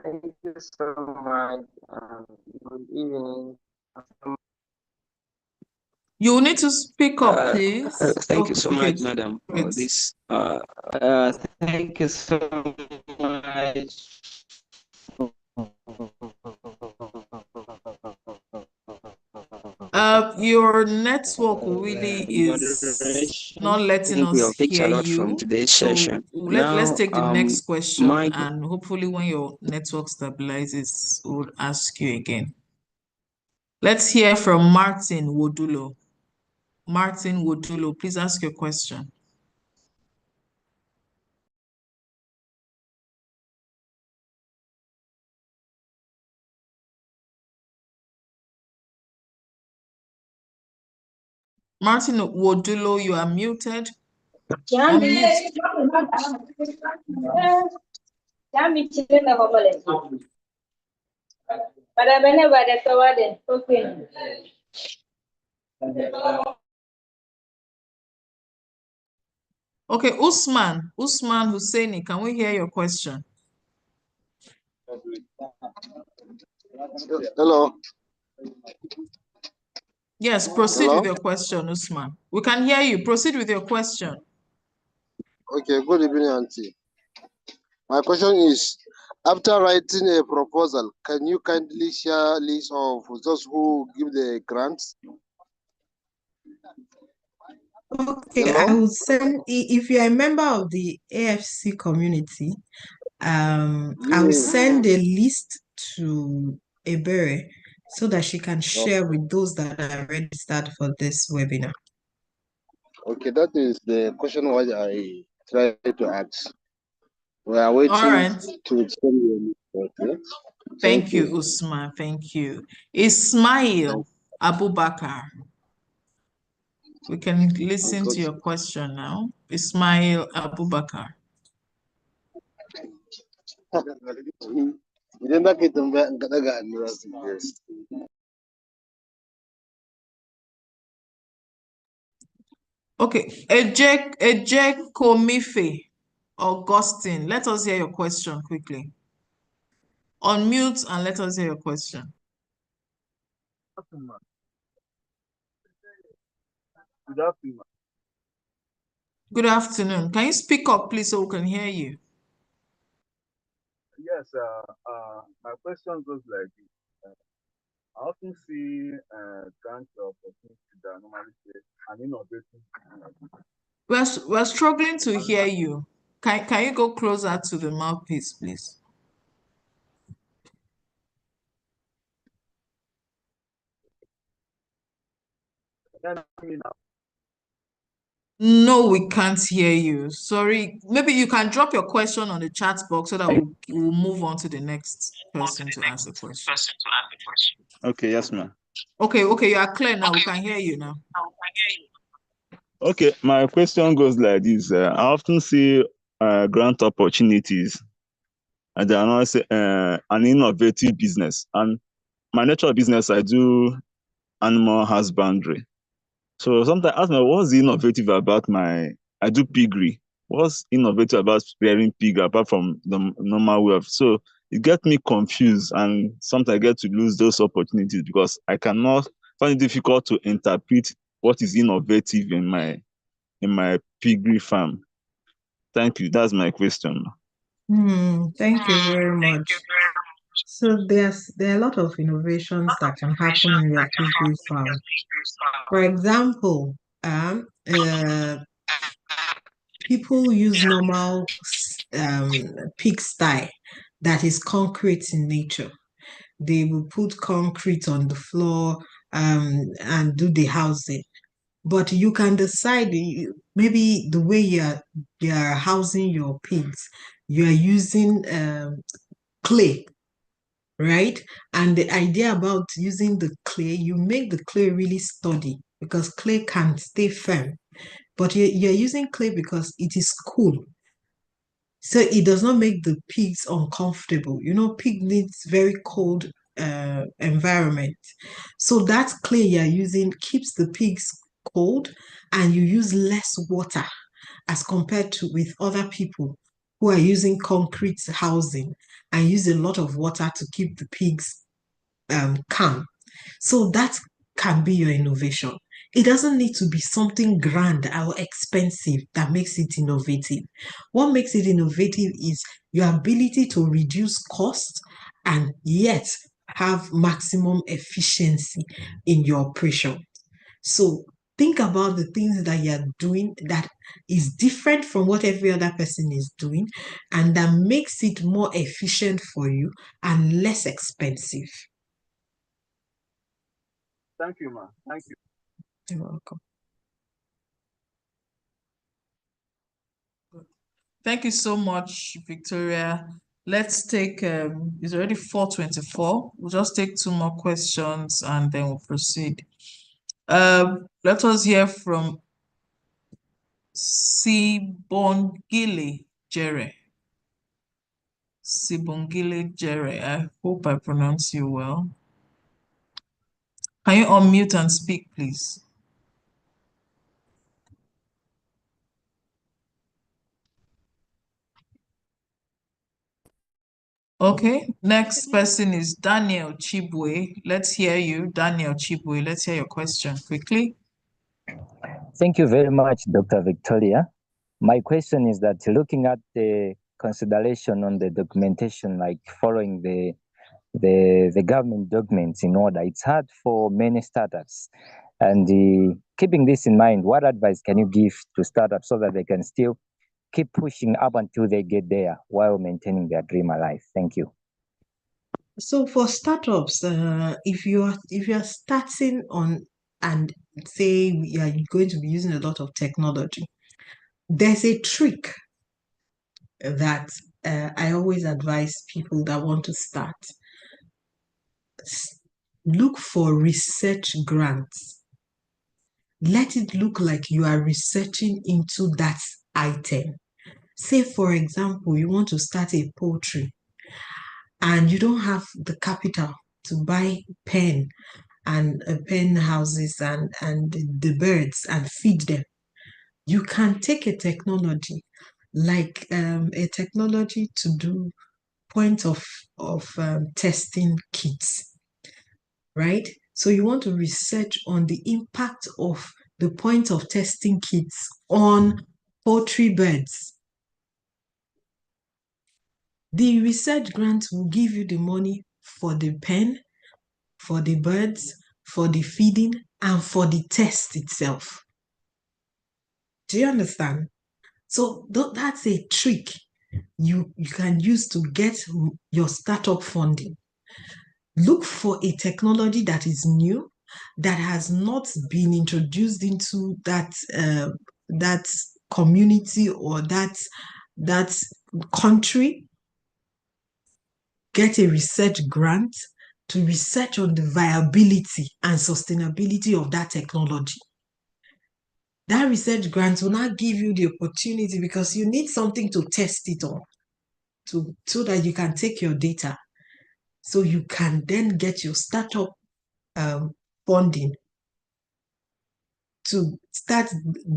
Thank you so much. Good evening. You need to speak up, please. Thank you so Okay. much, madam, for Great. this. Thank you so much. Your network really is not I letting think we us have picked hear a lot from you. today's So session. let's Now, take the next question, my and hopefully when your network stabilizes, we'll ask you again. Let's hear from Martin Wodulo. Martin Wodulo, please ask your question. Martin Wodulo, you are muted. Unmute. Okay, Usman Husseini, can we hear your question? Hello. Yes, proceed Hello? with your question, Usman. We can hear you. Proceed with your question. Okay, good evening, Auntie. My question is, after writing a proposal, can you kindly share a list of those who give the grants? Okay, Hello? I will send, if you're a member of the AFC community, I will Yes. send a list to Ebere so that she can share with those that are registered for this webinar. Okay, that is the question what I tried to ask. We are waiting All right. to send you. Okay. Thank you, Usman. Thank you. Ismail Abubakar. We can listen to your question now. Ismail Abubakar. Idan za ka yi tambaya in ka ɗaga hannu za su biya su. Okay, Ejek Komife Augustine, let us hear your question quickly. Unmute and let us hear your question. Good afternoon. Good afternoon. Can you speak up, please, so we can hear you? Yes, my question goes like this. I often see grant opportunity that normally say an innovative. We're struggling to hear you. Can you go closer to the mouthpiece, please? No, we can't hear you. Sorry. Maybe you can drop your question on the chat box so that we'll move on to the next person to ask the question. Okay, yes, ma'am. Okay, you are clear now. We can hear you now. Okay, my question goes like this. I often see grant opportunities and they are not an innovative business. And my nature of business, I do animal husbandry. So sometimes I ask me, what's innovative about I do piggery. What's innovative about rearing pig apart from the normal way of, so it gets me confused and sometimes I get to lose those opportunities because I cannot find it difficult to interpret what is innovative in my piggery farm. Thank you. That's my question. Thank you very much. So there are a lot of innovations that can happen in your piggery farm. For example, people use normal pigsty that is concrete in nature. They will put concrete on the floor and do the housing. But you can decide maybe the way you're housing your pigs, you're using clay, right? And the idea about using the clay, you make the clay really sturdy because clay can stay firm. But you're using clay because it is cool. So it does not make the pigs uncomfortable. Pig needs very cold environment. So that clay you're using keeps the pigs cold and you use less water as compared to with other people who are using concrete housing and use a lot of water to keep the pigs calm. So that can be your innovation. It doesn't need to be something grand or expensive that makes it innovative. What makes it innovative is your ability to reduce cost and yet have maximum efficiency in your operation. So think about the things that you're doing that is different from what every other person is doing and that makes it more efficient for you and less expensive. Thank you, ma'am. Thank you. You're welcome. Thank you so much, Victoria. Let's take, it's already 4:24. We'll just take two more questions and then we'll proceed. Let us hear from Sibongile Jere. Sibongile Jere. I hope I pronounce you well. Can you unmute and speak, please? Okay, next person is Daniel Chibwe. Let's hear you, Daniel Chibwe. Let's hear your question quickly. Thank you very much, Dr. Victoria. My question is that looking at the consideration on the documentation, like following the government documents in order, it's hard for many startups. And keeping this in mind, what advice can you give to startups so that they can still keep pushing up until they get there while maintaining their dream alive? Thank you. So for startups, if you're starting on and say you are going to be using a lot of technology, there's a trick that I always advise people that want to start. Look for research grants. Let it look like you are researching into that item. Say, for example, you want to start a poultry and you don't have the capital to buy pen and pen houses and the birds and feed them. You can take a technology like a technology to do point of testing kits, right? So you want to research on the impact of the point of testing kits on poultry birds. The research grant will give you the money for the pen, for the birds, for the feeding, and for the test itself. Do you understand? So that's a trick you can use to get your startup funding. Look for a technology that is new that has not been introduced into that that community or that country get a research grant to research on the viability and sustainability of that technology. That research grant will not give you the opportunity because you need something to test it on so that you can take your data. So you can then get your startup funding to start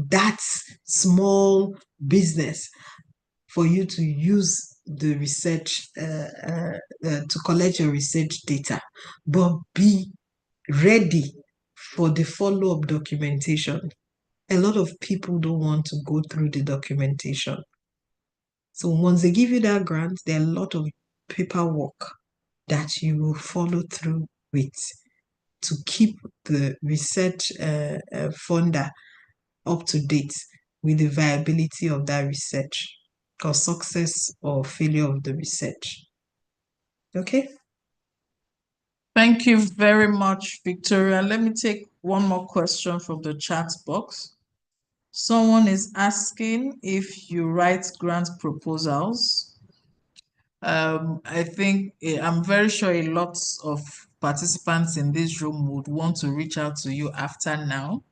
that small business for you to use the research to collect your research data, but be ready for the follow-up documentation. A lot of people don't want to go through the documentation. So once they give you that grant, there are a lot of paperwork that you will follow through with to keep the research funder up to date with the viability of that research or success or failure of the research. Okay? Thank you very much, Victoria. Let me take one more question from the chat box. Someone is asking if you write grant proposals. I think I'm very sure a lot of participants in this room would want to reach out to you after now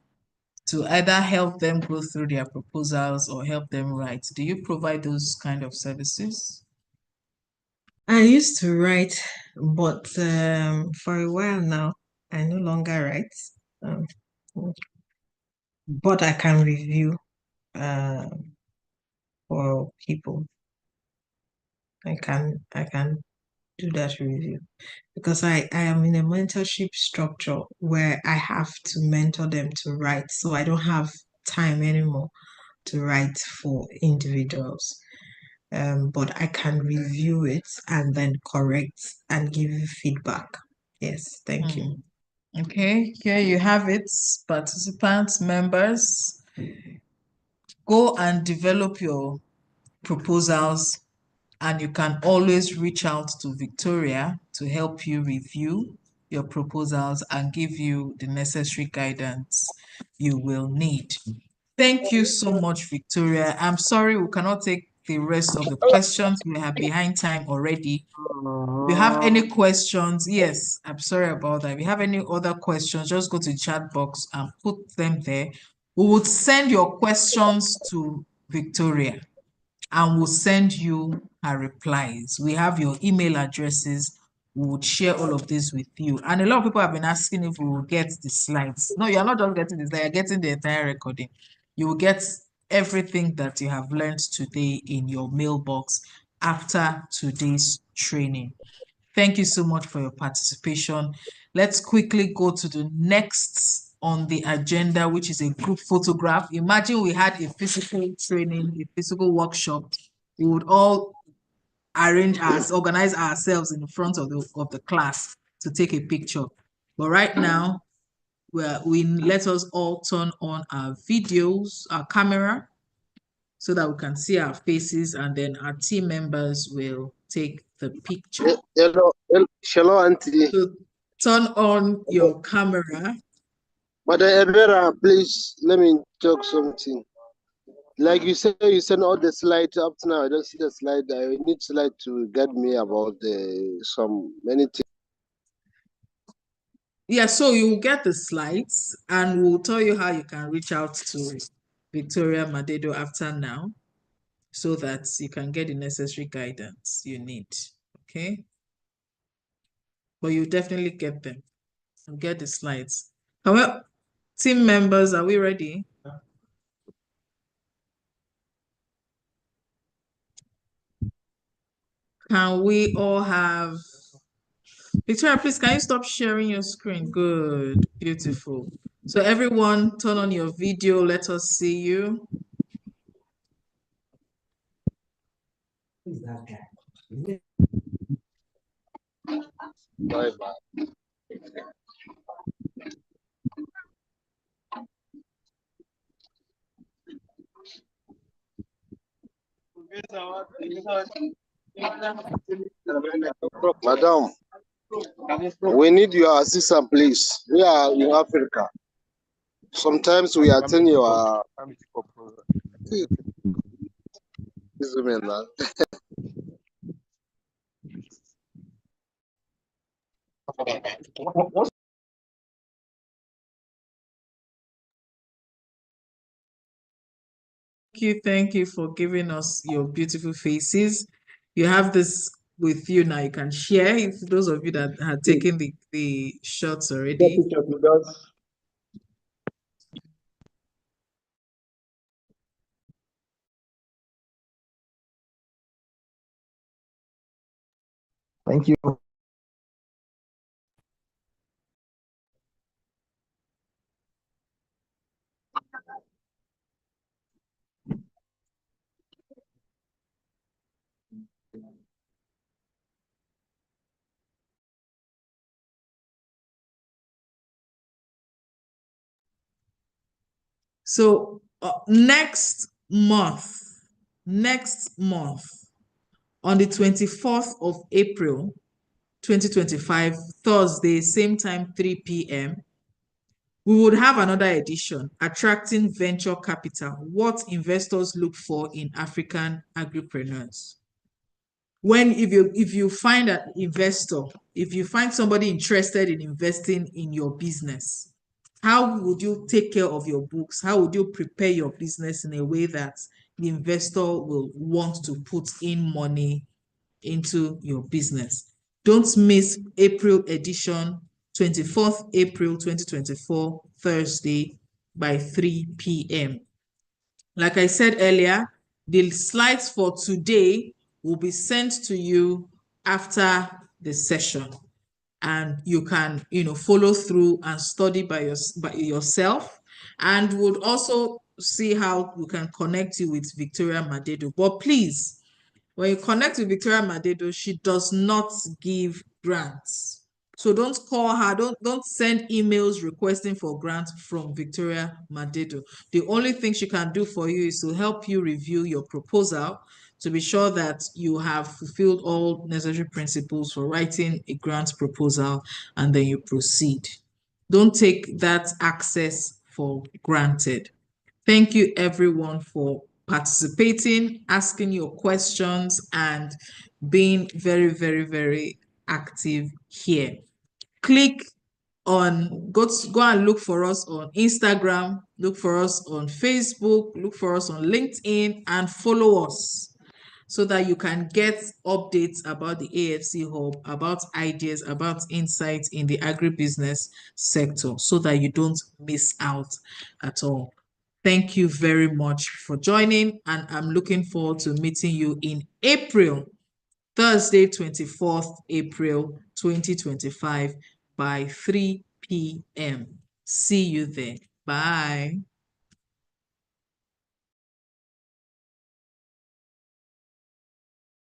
to either help them go through their proposals or help them write. Do you provide those kind of services? I used to write, but for a while now, I no longer write. But I can review for people. I can do that review because I am in a mentorship structure where I have to mentor them to write. So I don't have time anymore to write for individuals. But I can review it and then correct and give you feedback. Yes, thank you. Okay, here you have it, participants, members. Go and develop your proposals, and you can always reach out to Victoria to help you review your proposals and give you the necessary guidance you will need. Thank you so much, Victoria. I'm sorry we cannot take the rest of the questions. We are behind time already. If you have any questions, yes, I'm sorry about that. If you have any other questions, just go to the chat box and put them there. We would send your questions to Victoria and we'll send you her replies. We have your email addresses. We would share all of this with you. And a lot of people have been asking if we will get the slides. No, you're not just getting the slides, you're getting the entire recording. You will get everything that you have learned today in your mailbox after today's training. Thank you so much for your participation. Let's quickly go to the next on the agenda, which is a group photograph. Imagine we had a physical training, a physical workshop. We would all organize ourselves in the front of the class to take a picture. But right now, let us all turn on our videos, our camera, so that we can see our faces, and then our team members will take the picture. Hello, Auntie. So turn on your camera. Madam Ebera, please let me talk something. Like you said, you send all the slides up to now. I don't see the slide. I need slide to get me about many things. Yeah, so you will get the slides and we'll tell you how you can reach out to Victoria Madedo after now so that you can get the necessary guidance you need. Okay? But you definitely get them. You'll get the slides. However, team members, are we ready? Can we all have Victoria, please, can you stop sharing your screen? Good, beautiful. So everyone, turn on your video. Let us see you. Bye-bye. Madam, We need your assistance, please. We are in Africa. Sometimes we attend your this woman now. Thank you for giving us your beautiful faces. You have this with you now. You can share if those of you that had taken the shots already. Thank you. So next month, on the 24th of April, 2025, Thursday, same time, 3 p.m., we would have another edition, Attracting Venture Capital, What Investors Look For in African Agripreneurs. If you find an investor, if you find somebody interested in investing in your business, how would you take care of your books? How would you prepare your business in a way that the investor will want to put in money into your business? Don't miss April edition, 24th April 2024, Thursday by 3 p.m. Like I said earlier, the slides for today will be sent to you after the session, and you can follow through and study by yourself, and would also see how we can connect you with Victoria Madedo. But please, when you connect with Victoria Madedo, she does not give grants. So don't call her, don't send emails requesting for grants from Victoria Madedo. The only thing she can do for you is to help you review your proposal to be sure that you have fulfilled all necessary principles for writing a grant proposal, and then you proceed. Don't take that access for granted. Thank you everyone for participating, asking your questions, and being very, very, very active here. Go and look for us on Instagram, look for us on Facebook, look for us on LinkedIn, and follow us so that you can get updates about the AFC Hub, about ideas, about insights in the agribusiness sector, so that you don't miss out at all. Thank you very much for joining, and I'm looking forward to meeting you in April, Thursday, 24th April 2025 by 3 p.m. See you there. Bye.